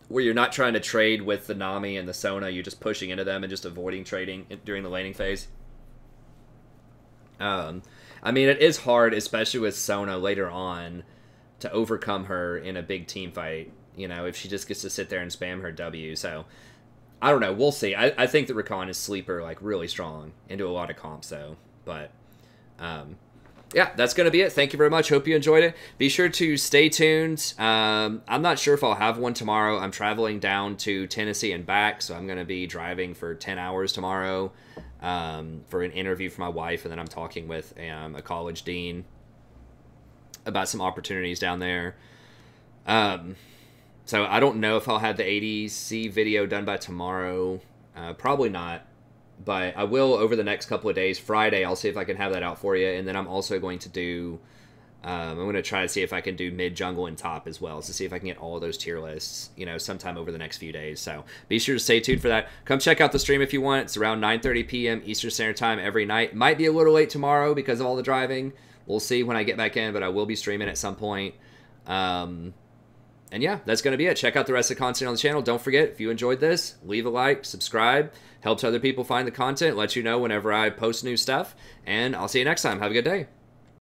where you're not trying to trade with the Nami and the Sona. You're just pushing into them and just avoiding trading during the laning phase. I mean, it is hard, especially with Sona later on, to overcome her in a big team fight, you know, if she just gets to sit there and spam her W. So, I don't know. We'll see. I think that Rakan is sleeper, like, really strong into a lot of comps, though. But, yeah, that's going to be it. Thank you very much. Hope you enjoyed it. Be sure to stay tuned. I'm not sure if I'll have one tomorrow. I'm traveling down to Tennessee and back, so I'm going to be driving for 10 hours tomorrow for an interview for my wife, and then I'm talking with a college dean about some opportunities down there. So I don't know if I'll have the ADC video done by tomorrow. Probably not. But I will over the next couple of days. Friday, I'll see if I can have that out for you. And then I'm also going to do... I'm going to try to see if I can do mid, jungle, and top as well. To see if I can get all of those tier lists, sometime over the next few days. So be sure to stay tuned for that. Come check out the stream if you want. It's around 9:30 p.m. Eastern Standard Time every night. Might be a little late tomorrow because of all the driving. We'll see when I get back in, but I will be streaming at some point. And yeah, that's going to be it. Check out the rest of the content on the channel. Don't forget, if you enjoyed this, leave a like, subscribe. Helps other people find the content, lets you know whenever I post new stuff. And I'll see you next time. Have a good day.